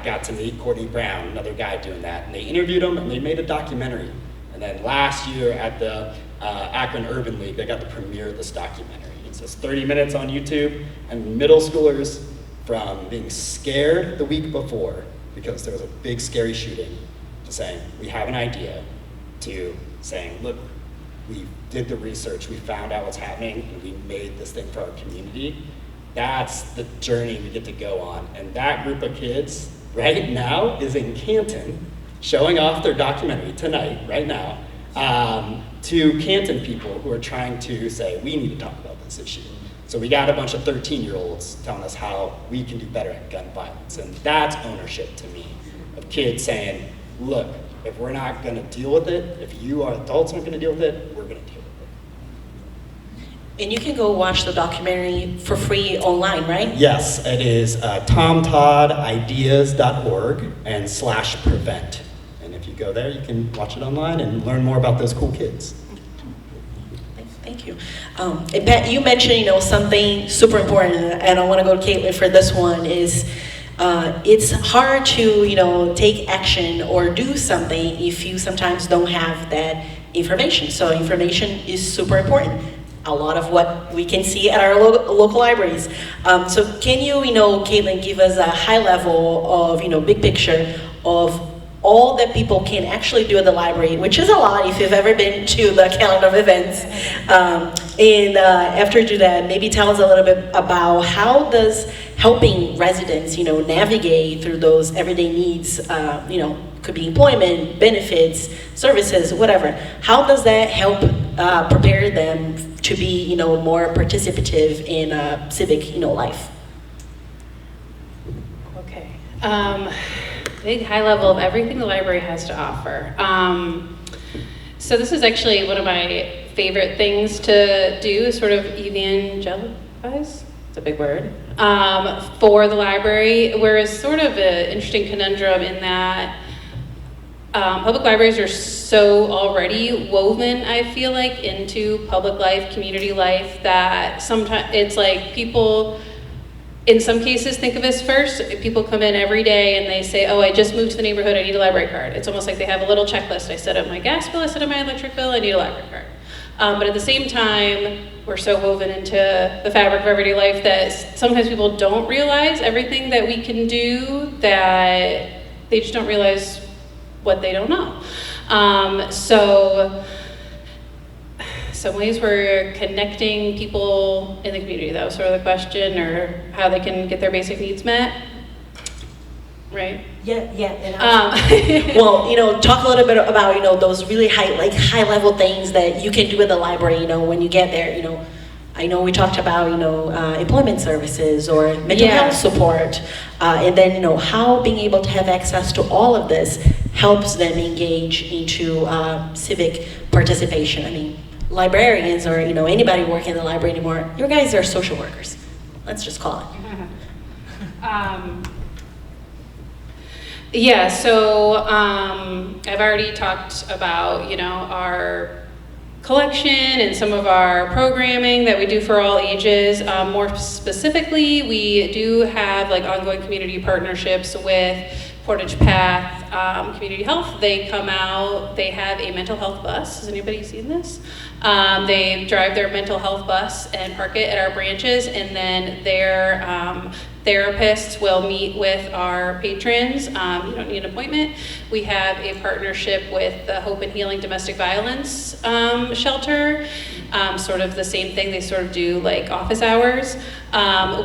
Got to meet Courtney Brown, another guy doing that. And they interviewed him and they made a documentary. And then last year at the Akron Urban League, they got to premiere this documentary. So it's 30 minutes on YouTube, and middle schoolers, from being scared the week before because there was a big scary shooting, to saying, we have an idea, to saying, look, we did the research, we found out what's happening, and we made this thing for our community. That's the journey we get to go on. And that group of kids right now is in Canton, showing off their documentary tonight, right now, to Canton people who are trying to say, we need to talk about this issue. So we got a bunch of 13-year-olds telling us how we can do better at gun violence. And that's ownership to me, of kids saying, look, if we're not gonna deal with it, if you are adults aren't gonna deal with it, we're gonna deal with it. And you can go watch the documentary for free online, right? Yes, it is tomtoddideas.org and /prevent. And if you go there, you can watch it online and learn more about those cool kids. Thank you. And Pat, you mentioned, something super important, and I want to go to Caitlin for this one, is it's hard to, take action or do something if you sometimes don't have that information. So information is super important. A lot of what we can see at our local libraries. So can you, Caitlin, give us a high level of, big picture of all that people can actually do at the library, which is a lot if you've ever been to the calendar of events. And after you do that, maybe tell us a little bit about how does helping residents, navigate through those everyday needs, could be employment, benefits, services, whatever. How does that help prepare them to be, more participative in civic, life? Okay. Big high level of everything the library has to offer. So this is actually one of my favorite things to do, sort of evangelize, it's a big word, for the library, whereas sort of an interesting conundrum in that public libraries are so already woven, I feel like, into public life, community life, that sometimes it's like people, in some cases, think of us first. People come in every day and they say, oh, I just moved to the neighborhood, I need a library card. It's almost like they have a little checklist. I set up my gas bill, I set up my electric bill, I need a library card. But at the same time, we're so woven into the fabric of everyday life that sometimes people don't realize everything that we can do, that they just don't realize what they don't know. So some ways we're connecting people in the community, that was sort of the question, or how they can get their basic needs met, right? Yeah. Well, talk a little bit about, those really high level things that you can do at the library, when you get there, I know we talked about, employment services or mental health support, and then, how being able to have access to all of this helps them engage into civic participation. I mean, librarians or, anybody working in the library anymore, you guys are social workers. Let's just call it. Yeah, so I've already talked about, our collection and some of our programming that we do for all ages. More specifically, we do have ongoing community partnerships with Portage Path Community Health. They come out, they have a mental health bus. Has anybody seen this? They drive their mental health bus and park it at our branches, and then their therapists will meet with our patrons. You don't need an appointment. We have a partnership with the Hope and Healing Domestic Violence Shelter. Sort of the same thing, they sort of do office hours.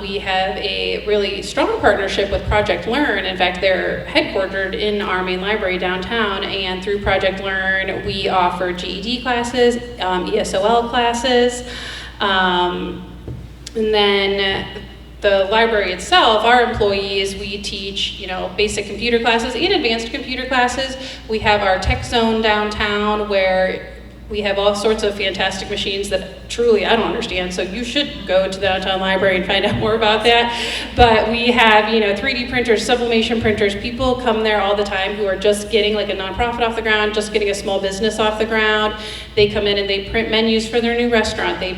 We have a really strong partnership with Project Learn. In fact, they're headquartered in our main library downtown, and through Project Learn, we offer GED classes, ESOL classes, and then the library itself, our employees, we teach, basic computer classes and advanced computer classes. We have our tech zone downtown where we have all sorts of fantastic machines that truly I don't understand, so you should go to the downtown library and find out more about that. But we have, 3D printers, sublimation printers. People come there all the time who are just getting a nonprofit off the ground, just getting a small business off the ground. They come in and they print menus for their new restaurant. They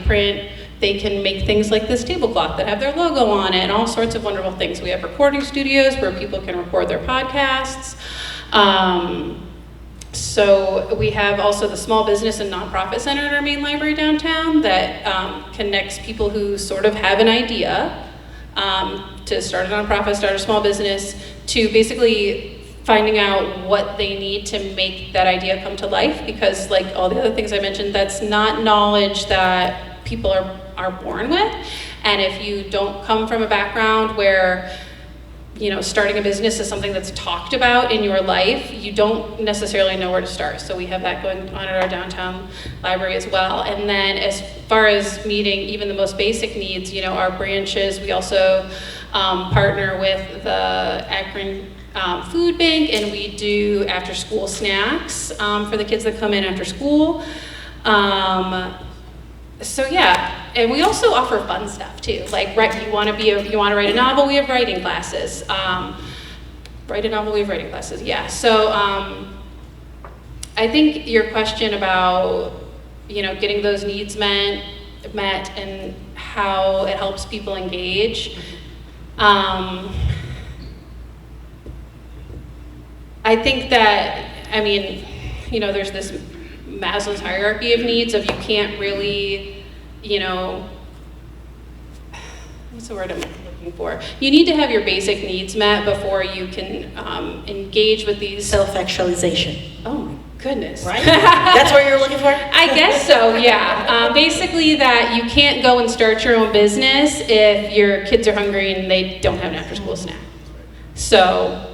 can make things like this tablecloth that have their logo on it and all sorts of wonderful things. We have recording studios where people can record their podcasts. So we have also the Small Business and Nonprofit Center in our main library downtown that connects people who sort of have an idea to start a nonprofit, start a small business, to basically finding out what they need to make that idea come to life, because all the other things I mentioned, that's not knowledge that people are born with. And if you don't come from a background where starting a business is something that's talked about in your life, you don't necessarily know where to start. So we have that going on at our downtown library as well. And then as far as meeting even the most basic needs, our branches, we also partner with the Akron Food Bank, and we do after school snacks for the kids that come in after school. So yeah, and we also offer fun stuff too. You want to write a novel, we have writing classes. Write a novel, we have writing classes. Yeah. So I think your question about getting those needs met and how it helps people engage. I think that there's this Maslow's hierarchy of needs of you can't really, what's the word I'm looking for? You need to have your basic needs met before you can engage with these. Self-actualization. Oh my goodness. Right? That's what you're looking for? I guess so, yeah. Basically that you can't go and start your own business if your kids are hungry and they don't have an after-school snack. So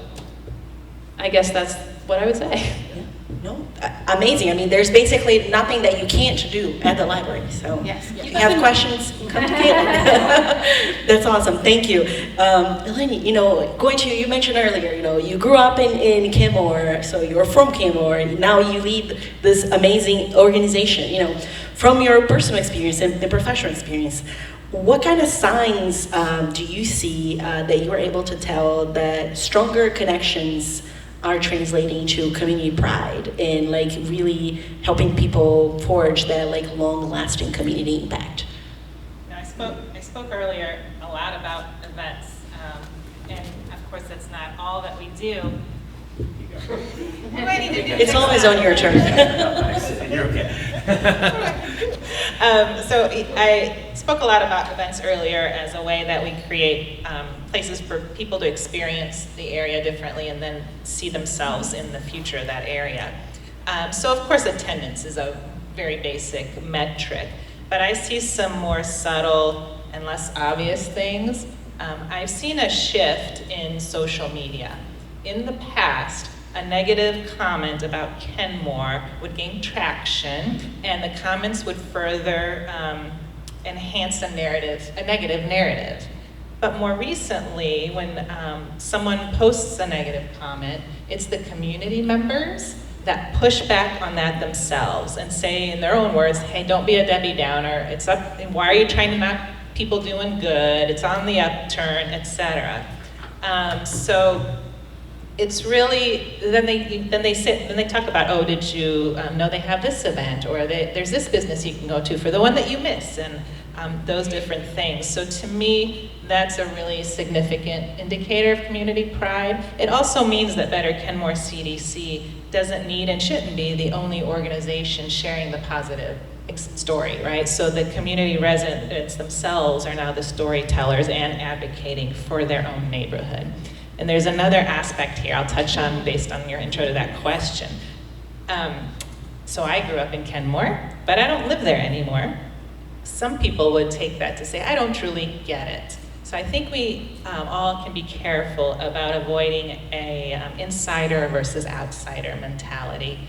I guess that's what I would say. Yeah. No, amazing. I mean, there's basically nothing that you can't do at the library. So Yes. if you have questions, come to Caitlin. That's awesome. Thank you. Eleni, you mentioned earlier, you grew up in Kenmore, so you're from Kenmore, and now you lead this amazing organization. From your personal experience and professional experience, what kind of signs do you see that you are able to tell that stronger connections are translating to community pride and really helping people forge that long-lasting community impact? I spoke earlier a lot about events, and of course that's not all that we do. It's always on your turn. You're okay. So I spoke a lot about events earlier as a way that we create places for people to experience the area differently and then see themselves in the future of that area. So of course attendance is a very basic metric, but I see some more subtle and less obvious things. I've seen a shift in social media. In the past, a negative comment about Kenmore would gain traction, and the comments would further enhance a negative narrative. But more recently, when someone posts a negative comment, it's the community members that push back on that themselves and say in their own words, hey, don't be a Debbie Downer. Why are you trying to knock people doing good? It's on the upturn, etc. So it's really, then they talk about, oh, did you know they have this event, or there's this business you can go to for the one that you miss, and those different things. So to me, that's a really significant indicator of community pride. It also means that Better Kenmore CDC doesn't need and shouldn't be the only organization sharing the positive story, right? So the community residents themselves are now the storytellers and advocating for their own neighborhood. And there's another aspect here I'll touch on based on your intro to that question. So I grew up in Kenmore, but I don't live there anymore. Some people would take that to say, I don't truly get it. So I think we all can be careful about avoiding a insider versus outsider mentality,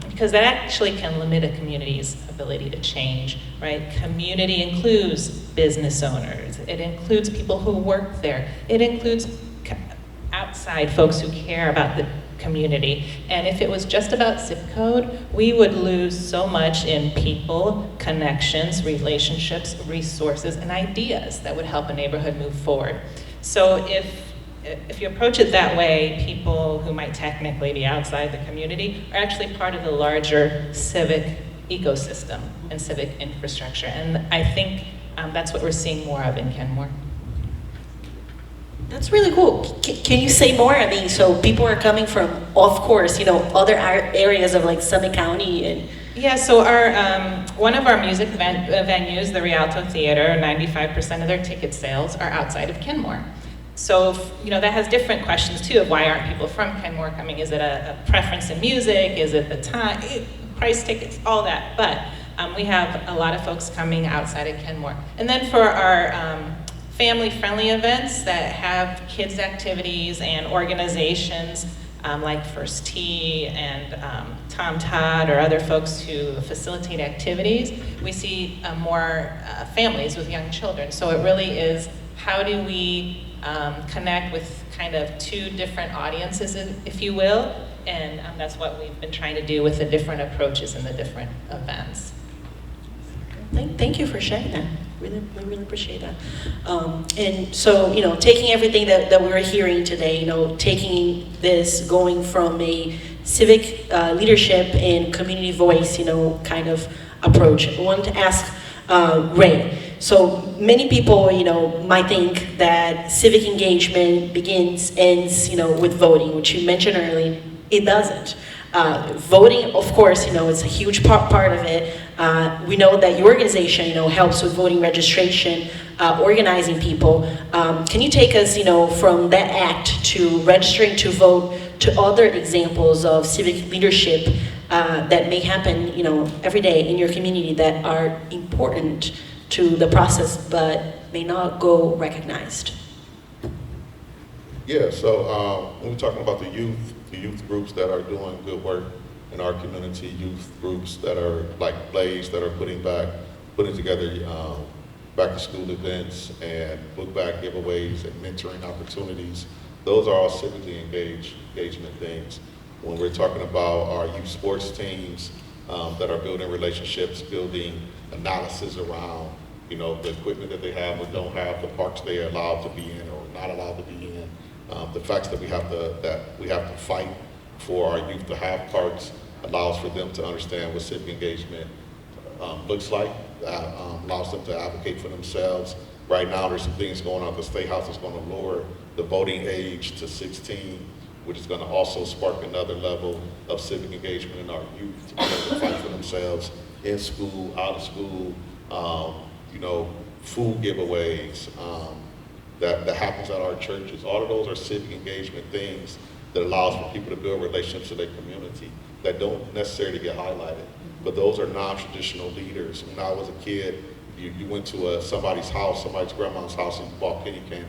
because that actually can limit a community's ability to change, right? Community includes business owners. It includes people who work there. It includes outside folks who care about the community. And if it was just about zip code, we would lose so much in people, connections, relationships, resources, and ideas that would help a neighborhood move forward. So if you approach it that way, people who might technically be outside the community are actually part of the larger civic ecosystem and civic infrastructure. And I think that's what we're seeing more of in Kenmore. That's really cool. Can you say more? I mean, so people are coming from, of course, other areas of Summit County and. Yeah, so one of our music venues, the Rialto Theater, 95% of their ticket sales are outside of Kenmore. So, that has different questions too of why aren't people from Kenmore coming? Is it a preference in music? Is it the time, price tickets, all that? But we have a lot of folks coming outside of Kenmore. And then for our family-friendly events that have kids' activities and organizations like First Tee and Tom Todd or other folks who facilitate activities, we see more families with young children. So it really is, how do we connect with kind of two different audiences, if you will, and that's what we've been trying to do with the different approaches and the different events. Thank you for sharing that. We really appreciate that. And so, taking everything that we're hearing today, taking this, going from a civic leadership and community voice, kind of approach. I wanted to ask Ray. So many people, might think that civic engagement ends, with voting, which you mentioned earlier. It doesn't. Voting, of course, is a huge part of it. We know that your organization, helps with voting registration, organizing people. Can you take us, from that act to registering to vote to other examples of civic leadership that may happen, every day in your community that are important to the process but may not go recognized? Yeah, so when we're talking about the youth groups that are doing good work, in our community, youth groups that are like Blaze that are putting together back to school events and book bag giveaways and mentoring opportunities. Those are all civically engagement things. When we're talking about our youth sports teams that are building relationships, building analysis around, you know, the equipment that they have or don't have, the parks they are allowed to be in or not allowed to be in, the facts that we have to fight for our youth to have parks allows for them to understand what civic engagement looks like, allows them to advocate for themselves. Right now, there's some things going on at the State House that's going to lower the voting age to 16, which is going to also spark another level of civic engagement in our youth to be able to fight for themselves in school, out of school, you know, food giveaways that happens at our churches. All of those are civic engagement things that allows for people to build relationships in their community that don't necessarily get highlighted. But those are non-traditional leaders. When I was a kid, you went to somebody's house, somebody's grandma's house, and you bought penny candy.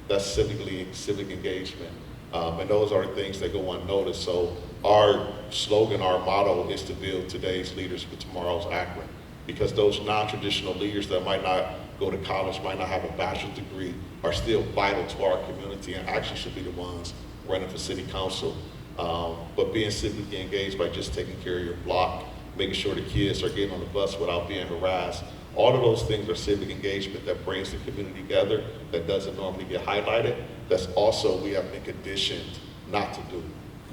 That's civic engagement. And those are the things that go unnoticed. So our slogan, our motto is to build today's leaders for tomorrow's Akron. Because those non-traditional leaders that might not go to college, might not have a bachelor's degree, are still vital to our community and actually should be the ones running for city council. But being civically engaged by just taking care of your block, making sure the kids are getting on the bus without being harassed. All of those things are civic engagement that brings the community together, that doesn't normally get highlighted. That's also we have been conditioned not to do.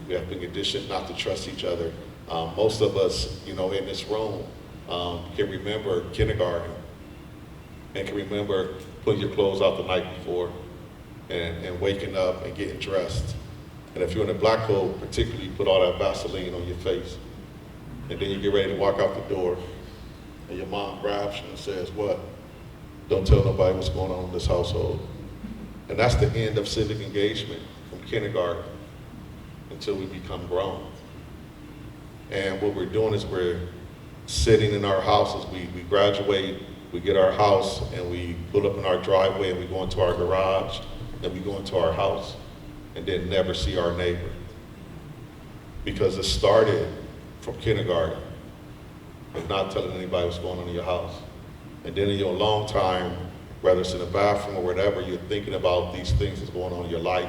We have been conditioned not to trust each other. Most of us, you know, in this room can remember kindergarten and can remember putting your clothes out the night before and waking up and getting dressed. And if you're in a black hole, particularly, you put all that Vaseline on your face. And then you get ready to walk out the door, and your mom grabs you and says, what? Don't tell nobody what's going on in this household. And that's the end of civic engagement from kindergarten until we become grown. And what we're doing is we're sitting in our houses. We graduate, we get our house, and we pull up in our driveway, and we go into our garage, and we go into our house, and then never see our neighbor. Because it started from kindergarten and not telling anybody what's going on in your house. And then in your long time, whether it's in the bathroom or whatever, you're thinking about these things that's going on in your life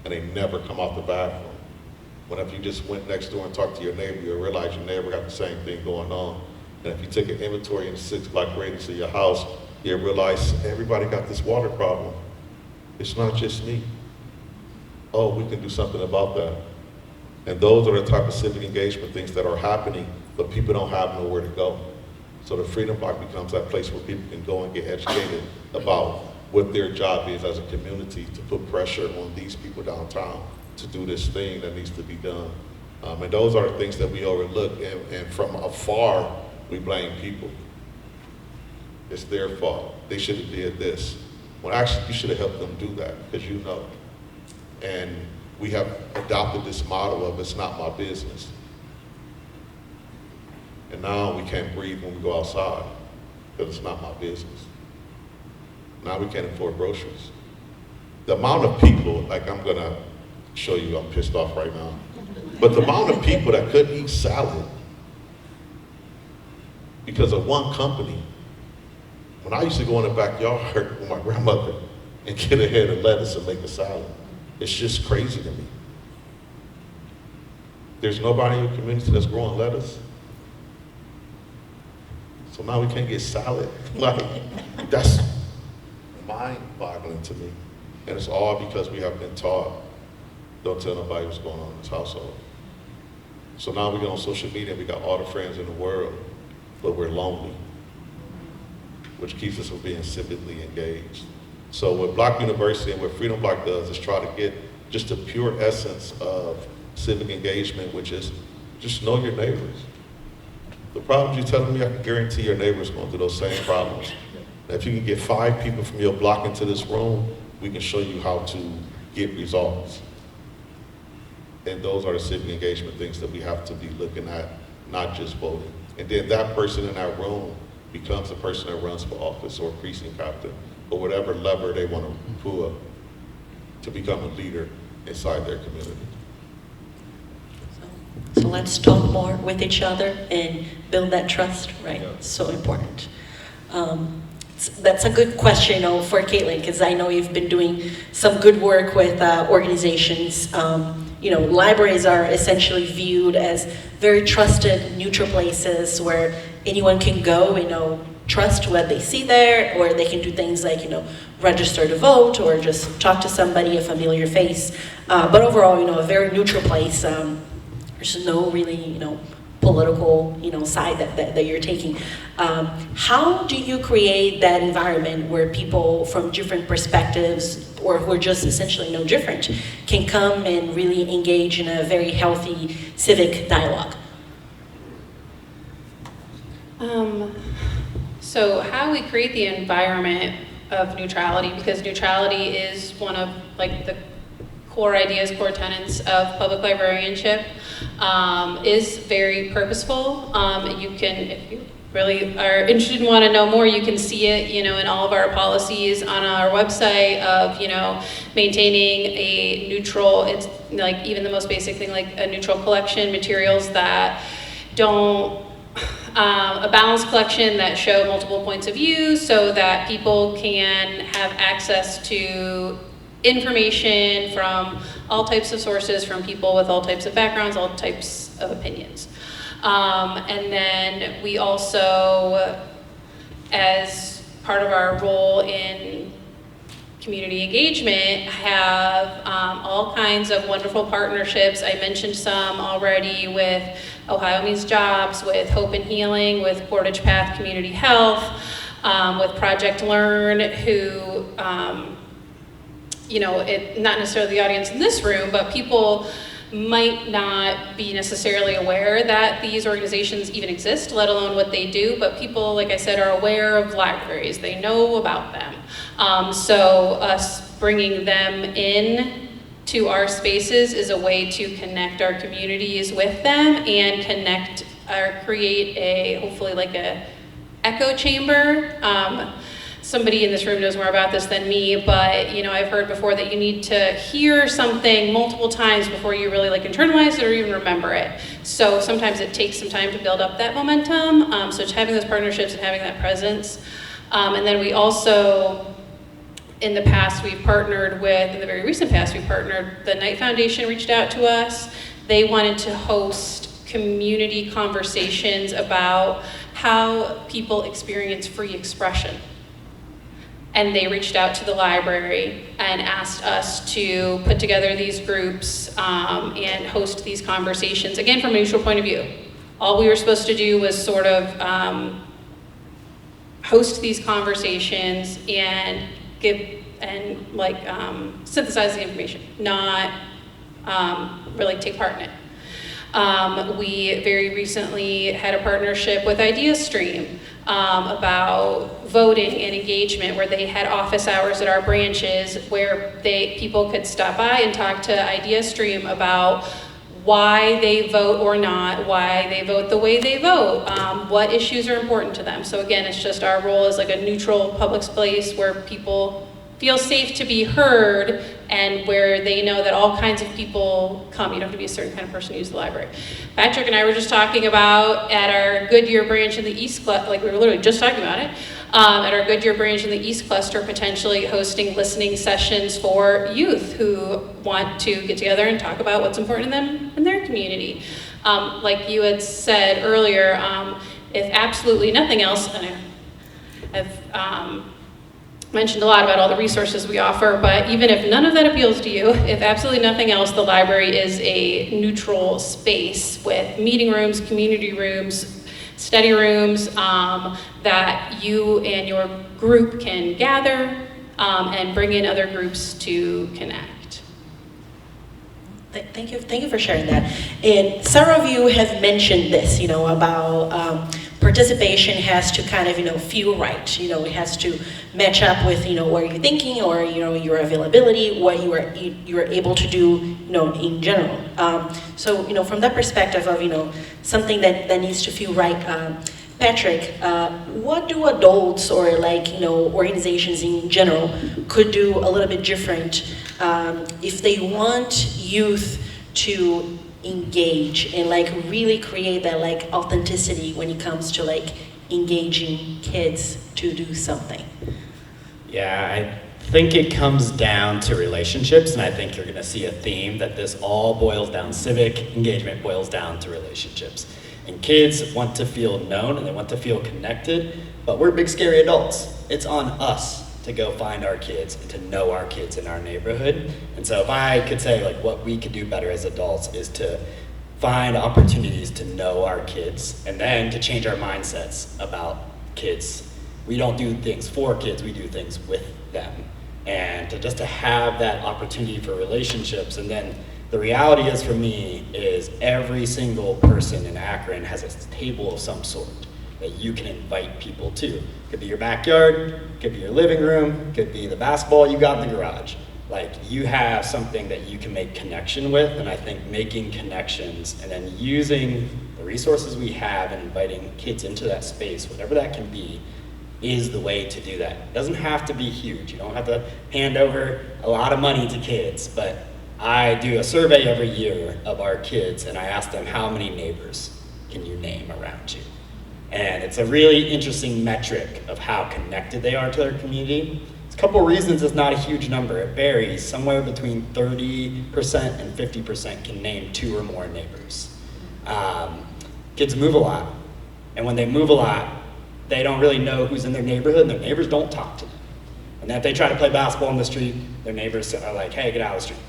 and they never come out the bathroom. When if you just went next door and talked to your neighbor, you'll realize your neighbor got the same thing going on. And if you take an inventory in the 6-block radius of your house, you'll realize everybody got this water problem. It's not just me. Oh, we can do something about that. And those are the type of civic engagement things that are happening, but people don't have nowhere to go. So the Freedom Block becomes that place where people can go and get educated about what their job is as a community to put pressure on these people downtown to do this thing that needs to be done. And those are the things that we overlook, and from afar, we blame people. It's their fault. They should have did this. Well, actually, you should have helped them do that, because you know. And we have adopted this model of it's not my business. And now we can't breathe when we go outside because it's not my business. Now we can't afford groceries. The amount of people, like I'm gonna show you, I'm pissed off right now, but the amount of people that couldn't eat salad because of one company. When I used to go in the backyard with my grandmother and get a head of lettuce and make a salad, it's just crazy to me. There's nobody in your community that's growing lettuce. So now we can't get salad. Like, that's mind-boggling to me. And it's all because we have been taught, don't tell nobody what's going on in this household. So now we get on social media, we got all the friends in the world, but we're lonely, which keeps us from being civically engaged. So what Block University and what Freedom Block does is try to get just the pure essence of civic engagement, which is just know your neighbors. The problems you're telling me, I can guarantee your neighbors going through those same problems. And if you can get 5 people from your block into this room, we can show you how to get results. And those are the civic engagement things that we have to be looking at, not just voting. And then that person in that room becomes the person that runs for office or precinct captain or whatever lever they want to pull up to become a leader inside their community. So let's talk more with each other and build that trust, right? Yeah. So important. That's a good question, for Caitlin, because I know you've been doing some good work with organizations. Libraries are essentially viewed as very trusted, neutral places where anyone can go, trust what they see there, or they can do things like, register to vote or just talk to somebody, a familiar face. But overall, a very neutral place. There's no really, political, side that you're taking. How do you create that environment where people from different perspectives, or who are just essentially no different, can come and really engage in a very healthy civic dialogue? So how we create the environment of neutrality, because neutrality is one of the core ideas, core tenets of public librarianship, is very purposeful. You can, if you really are interested and want to know more, you can see it, in all of our policies on our website of, maintaining a neutral, it's like even the most basic thing, like a neutral collection, materials that don't, a balanced collection that show multiple points of view so that people can have access to information from all types of sources, from people with all types of backgrounds, all types of opinions. And then we also, as part of our role in community engagement, have all kinds of wonderful partnerships. I mentioned some already with Ohio Means Jobs, with Hope and Healing, with Portage Path Community Health, with Project Learn, who, not necessarily the audience in this room, but people might not be necessarily aware that these organizations even exist, let alone what they do, but people, like I said, are aware of libraries. They know about them. So us bringing them in to our spaces is a way to connect our communities with them and connect or create hopefully a echo chamber. Somebody in this room knows more about this than me, but I've heard before that you need to hear something multiple times before you really internalize it or even remember it. So sometimes it takes some time to build up that momentum. So just having those partnerships and having that presence. And then we also, in the past, in the very recent past, the Knight Foundation reached out to us. They wanted to host community conversations about how people experience free expression. And they reached out to the library and asked us to put together these groups and host these conversations, again, from a neutral point of view. All we were supposed to do was sort of host these conversations and synthesize the information, not really take part in it. We very recently had a partnership with IdeaStream about voting and engagement, where they had office hours at our branches where people could stop by and talk to IdeaStream about why they vote or not, why they vote the way they vote, what issues are important to them. So again, it's just our role as a neutral public space where people feel safe to be heard and where they know that all kinds of people come. You don't have to be a certain kind of person to use the library. Patrick and I were just talking about at our Goodyear branch in the East Cluster, we were literally just talking about it, at our Goodyear branch in the East Cluster, potentially hosting listening sessions for youth who want to get together and talk about what's important to them in their community. Like you had said earlier, if absolutely nothing else, and I've mentioned a lot about all the resources we offer, but even if none of that appeals to you, if absolutely nothing else, the library is a neutral space with meeting rooms, community rooms, study rooms that you and your group can gather and bring in other groups to connect. Thank you for sharing that. And several of you have mentioned this, about participation has to kind of, feel right. It has to match up with, what you're thinking or, your availability, what you are able to do, in general. So, from that perspective of, something that needs to feel right, Patrick, what do adults or organizations in general could do a little bit different if they want youth to engage and like really create that like authenticity when it comes to like engaging kids to do something? Yeah, I think it comes down to relationships, and I think you're gonna see a theme that this all boils down, civic engagement boils down to relationships. And kids want to feel known and they want to feel connected, but we're big scary adults. It's on us to go find our kids and to know our kids in our neighborhood. And so if I could say like what we could do better as adults is to find opportunities to know our kids and then to change our mindsets about kids. We don't do things for kids, we do things with them. And to have that opportunity for relationships. And then the reality is for me is every single person in Akron has a table of some sort that you can invite people to. Could be your backyard, could be your living room, could be the basketball you got in the garage. Like you have something that you can make connection with, and I think making connections and then using the resources we have and inviting kids into that space, whatever that can be, is the way to do that. It doesn't have to be huge. You don't have to hand over a lot of money to kids, but I do a survey every year of our kids and I ask them how many neighbors can you name around you? And it's a really interesting metric of how connected they are to their community. It's a couple reasons it's not a huge number. It varies. Somewhere between 30% and 50% can name 2 or more neighbors. Kids move a lot. And when they move a lot, they don't really know who's in their neighborhood and their neighbors don't talk to them. And then if they try to play basketball in the street, their neighbors are like, hey, get out of the street.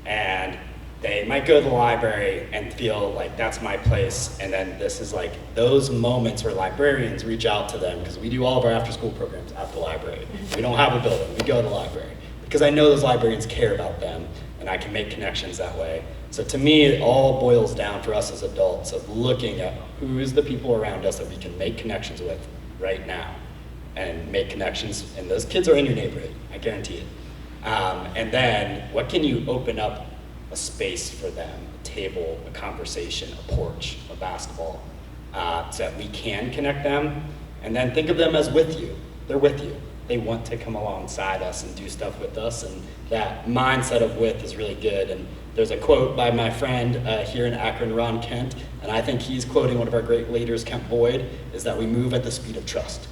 And they might go to the library and feel like that's my place. And then this is like those moments where librarians reach out to them, because we do all of our after school programs at the library. We don't have a building, we go to the library. Because I know those librarians care about them and I can make connections that way. So to me, it all boils down for us as adults of looking at who's the people around us that we can make connections with right now and make connections. And those kids are in your neighborhood, I guarantee it. And then what can you open up a space for them, a table, a conversation, a porch, a basketball, so that we can connect them. And then think of them as with you. They're with you. They want to come alongside us and do stuff with us. And that mindset of with is really good. And there's a quote by my friend here in Akron, Ron Kent, and I think he's quoting one of our great leaders, Kent Boyd, is that we move at the speed of trust.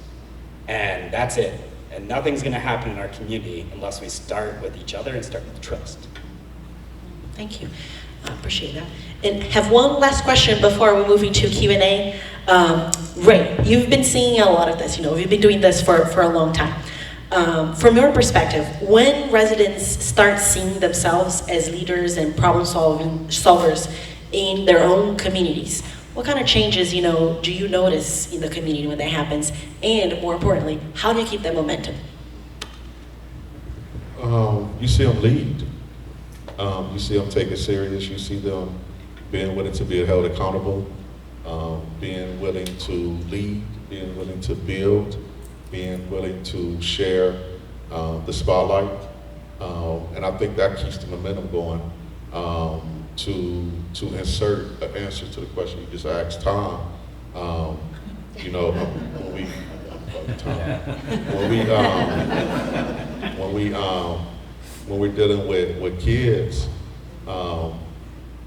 And that's it. And nothing's gonna happen in our community unless we start with each other and start with trust. Thank you. I appreciate that. And have one last question before we move into Q&A. Ray, you've been seeing a lot of this, you've been doing this for a long time. From your perspective, when residents start seeing themselves as leaders and problem solvers in their own communities, what kind of changes, do you notice in the community when that happens? And more importantly, how do you keep that momentum? You see them lead. You see them take it serious. You see them being willing to be held accountable, being willing to lead, being willing to build, being willing to share the spotlight. And I think that keeps the momentum going. To insert an answer to the question you just asked, Tom, when we're dealing with kids,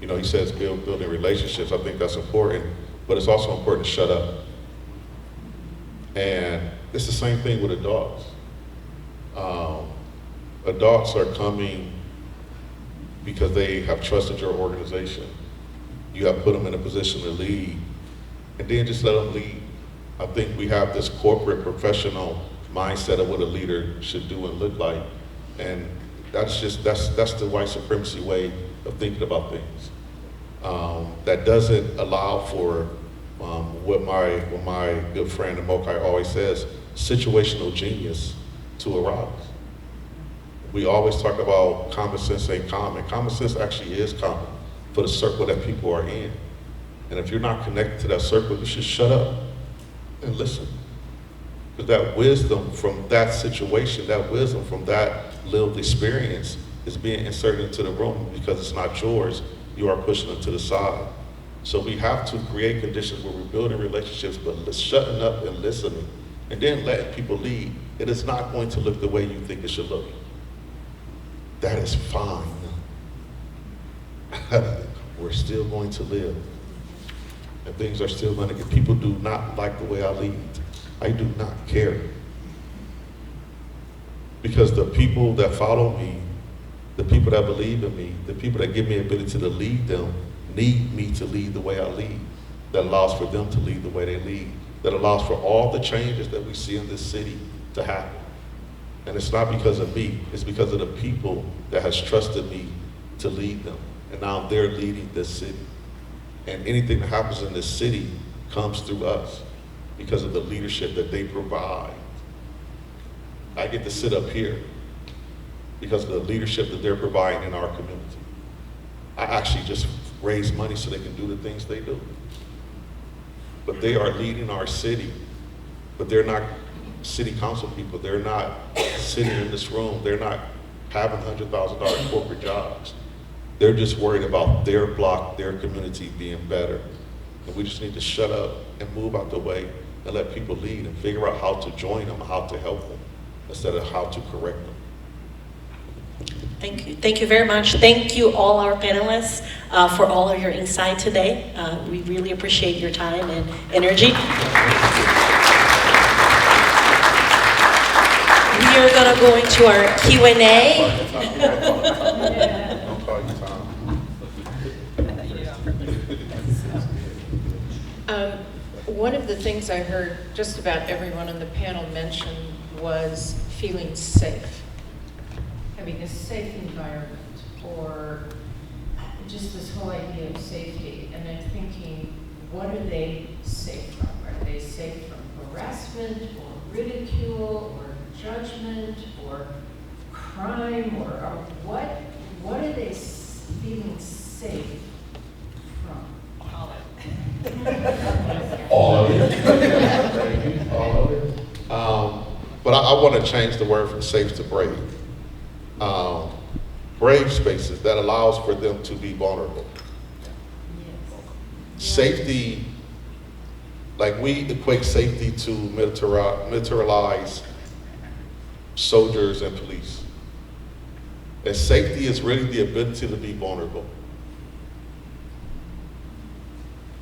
he says building relationships. I think that's important, but it's also important to shut up. And it's the same thing with adults. Adults are coming because they have trusted your organization. You have put them in a position to lead, and then just let them lead. I think we have this corporate professional mindset of what a leader should do and look like, and that's the white supremacy way of thinking about things. That doesn't allow for what my good friend Amokai always says, situational genius to arise. We always talk about common sense ain't common. Common sense actually is common for the circle that people are in. And if you're not connected to that circle, you should shut up and listen. Because that wisdom from that situation, that wisdom from that lived experience is being inserted into the room because it's not yours. You are pushing it to the side. So we have to create conditions where we're building relationships, but shutting up and listening, and then letting people lead. It is not going to look the way you think it should look. That is fine. we're still going to live. And things are still going to get, people do not like the way I lead. I do not care. Because the people that follow me, the people that believe in me, the people that give me the ability to lead them, need me to lead the way I lead. That allows for them to lead the way they lead. That allows for all the changes that we see in this city to happen. And it's not because of me, it's because of the people that has trusted me to lead them. And now they're leading this city. And anything that happens in this city comes through us because of the leadership that they provide. I get to sit up here because of the leadership that they're providing in our community. I actually just raise money so they can do the things they do. But they are leading our city, but they're not city council people. They're not sitting in this room. They're not having $100,000 corporate jobs. They're just worried about their block, their community being better. And we just need to shut up and move out the way and let people lead and figure out how to join them, how to help them, instead of how to correct them. Thank you. Thank you very much. Thank you all our panelists for all of your insight today. We really appreciate your time and energy. We are going to go into our Q&A. One of the things I heard just about everyone on the panel mention was feeling safe. Having a safe environment, or just this whole idea of safety. And I'm thinking, what are they safe from? Are they safe from harassment, or ridicule, or judgment, or crime, or what are they feeling safe from? All of it. All of it. All of it. But I want to change the word from safe to brave. Brave spaces that allows for them to be vulnerable. Yes. Safety, like we equate safety to militarized soldiers and police. And safety is really the ability to be vulnerable.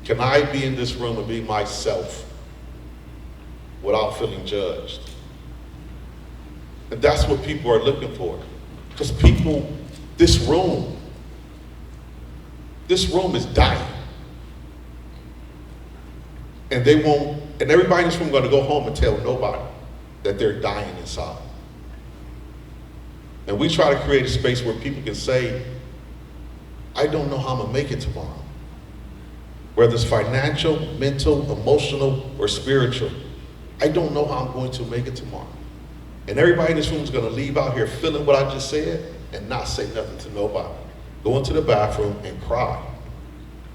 Can I be in this room and be myself without feeling judged? And that's what people are looking for. Because people, this room is dying. And they won't, and everybody in this room is going to go home and tell nobody that they're dying inside. And we try to create a space where people can say, I don't know how I'm going to make it tomorrow. Whether it's financial, mental, emotional, or spiritual, I don't know how I'm going to make it tomorrow. And everybody in this room is going to leave out here feeling what I just said and not say nothing to nobody. Go into the bathroom and cry.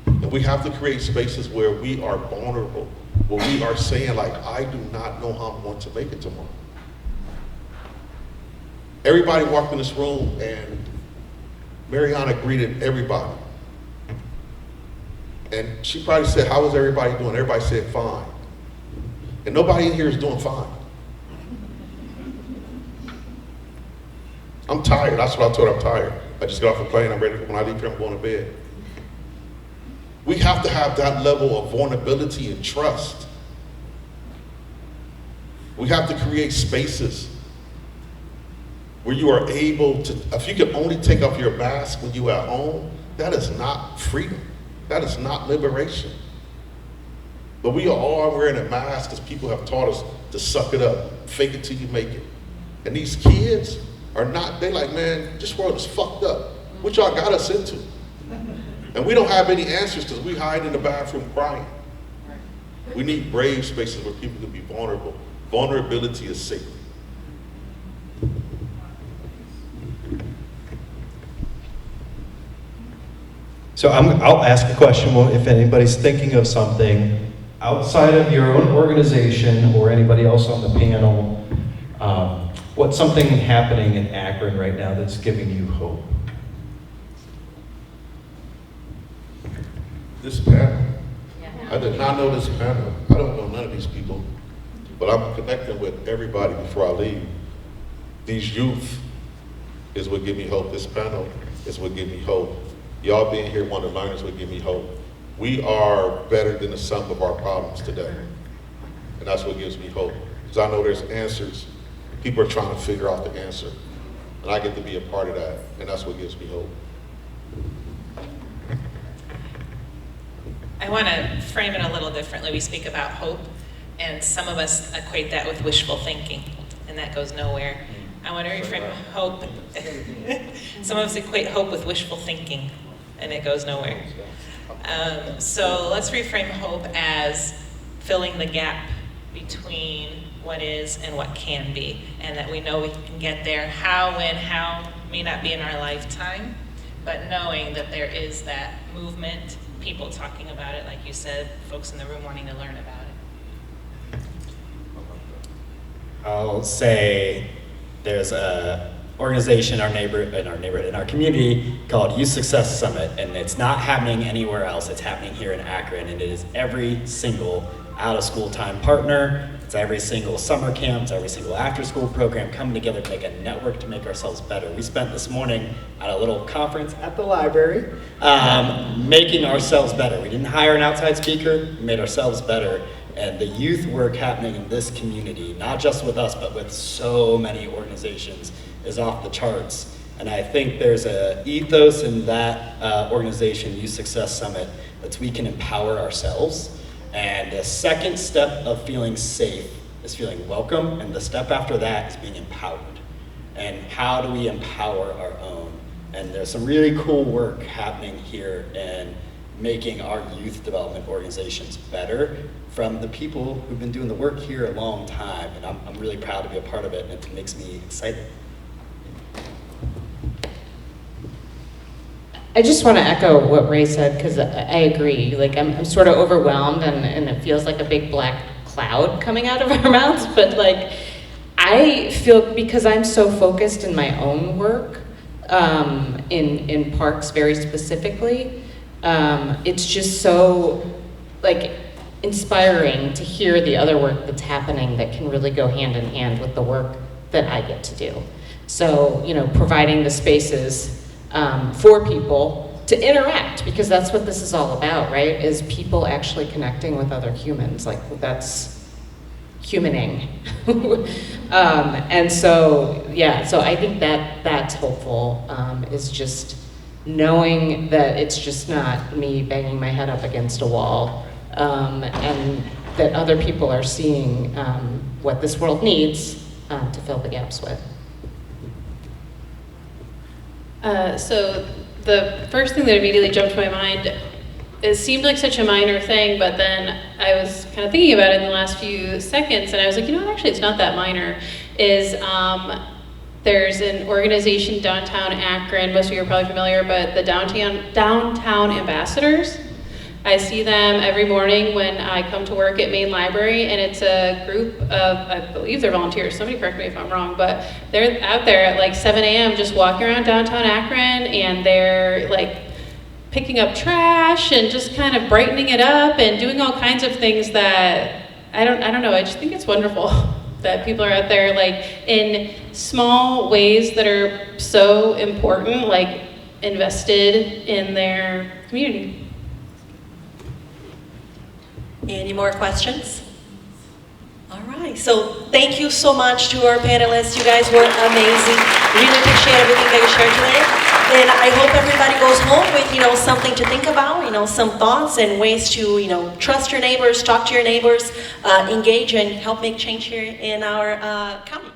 And we have to create spaces where we are vulnerable, where we are saying, like, I do not know how I'm going to make it tomorrow. Everybody walked in this room and Mariana greeted everybody. And she probably said, how is everybody doing? Everybody said, fine. And nobody in here is doing fine. I'm tired. That's what I told her. I'm tired. I just got off a plane. I'm ready. When I leave here, I'm going to bed. We have to have that level of vulnerability and trust. We have to create spaces where you are able to, if you can only take off your mask when you're at home, that is not freedom. That is not liberation. But we are all wearing a mask because people have taught us to suck it up, fake it till you make it. And these kids are not, they like, man, this world is fucked up. What y'all got us into? And we don't have any answers because we hide in the bathroom crying. We need brave spaces where people can be vulnerable. Vulnerability is safety. So I'll ask a question if anybody's thinking of something outside of your own organization or anybody else on the panel. What's something happening in Akron right now that's giving you hope? This panel. I did not know this panel. I don't know none of these people, but I'm connecting with everybody before I leave. These youth is what give me hope. This panel is what give me hope. Y'all being here, one of the learners would give me hope. We are better than the sum of our problems today. And that's what gives me hope. Because I know there's answers. People are trying to figure out the answer. And I get to be a part of that. And that's what gives me hope. I want to frame it a little differently. We speak about hope, and some of us equate that with wishful thinking, and that goes nowhere. I want to reframe hope. Some of us equate hope with wishful thinking, and it goes nowhere. So let's reframe hope as filling the gap between what is and what can be, and that we know we can get there. How, when, how may not be in our lifetime, but knowing that there is that movement, people talking about it, like you said, folks in the room wanting to learn about it. I'll say there's a organization in our community called Youth Success Summit, and it's not happening anywhere else. It's happening here in Akron, and it is every single out-of-school time partner. It's every single summer camp. It's every single after-school program coming together to make a network to make ourselves better. We spent this morning at a little conference at the library making ourselves better. We didn't hire an outside speaker. We made ourselves better. And the youth work happening in this community, not just with us, but with so many organizations, is off the charts. And I think there's an ethos in that organization, Youth Success Summit, that we can empower ourselves. And the second step of feeling safe is feeling welcome, and the step after that is being empowered. And how do we empower our own? And there's some really cool work happening here in making our youth development organizations better from the people who've been doing the work here a long time. And I'm really proud to be a part of it, and it makes me excited. I just want to echo what Ray said, because I agree. Like, I'm sort of overwhelmed, and it feels like a big black cloud coming out of our mouths. But like, I feel, because I'm so focused in my own work, in parks very specifically, it's just so like inspiring to hear the other work that's happening that can really go hand in hand with the work that I get to do. So, you know, providing the spaces for people to interact, because that's what this is all about, right? Is people actually connecting with other humans. Like, that's humaning. And so, yeah, so I think that that's hopeful, is just knowing that it's just not me banging my head up against a wall, and that other people are seeing what this world needs to fill the gaps with. So the first thing that immediately jumped to my mind, it seemed like such a minor thing, but then I was kind of thinking about it in the last few seconds, and I was like, you know what, actually it's not that minor, is there's an organization downtown Akron, most of you are probably familiar, but the Downtown Ambassadors. I see them every morning when I come to work at Main Library, and it's a group of, I believe they're volunteers, somebody correct me if I'm wrong, but they're out there at like 7 a.m. just walking around downtown Akron, and they're like picking up trash and just kind of brightening it up and doing all kinds of things that, I don't know, I just think it's wonderful that people are out there like in small ways that are so important, like invested in their community. Any more questions? All right, so thank you so much to our panelists. You guys were amazing. Really appreciate everything that you shared today. And I hope everybody goes home with, something to think about, some thoughts and ways to, trust your neighbors, talk to your neighbors, engage and help make change here in our county.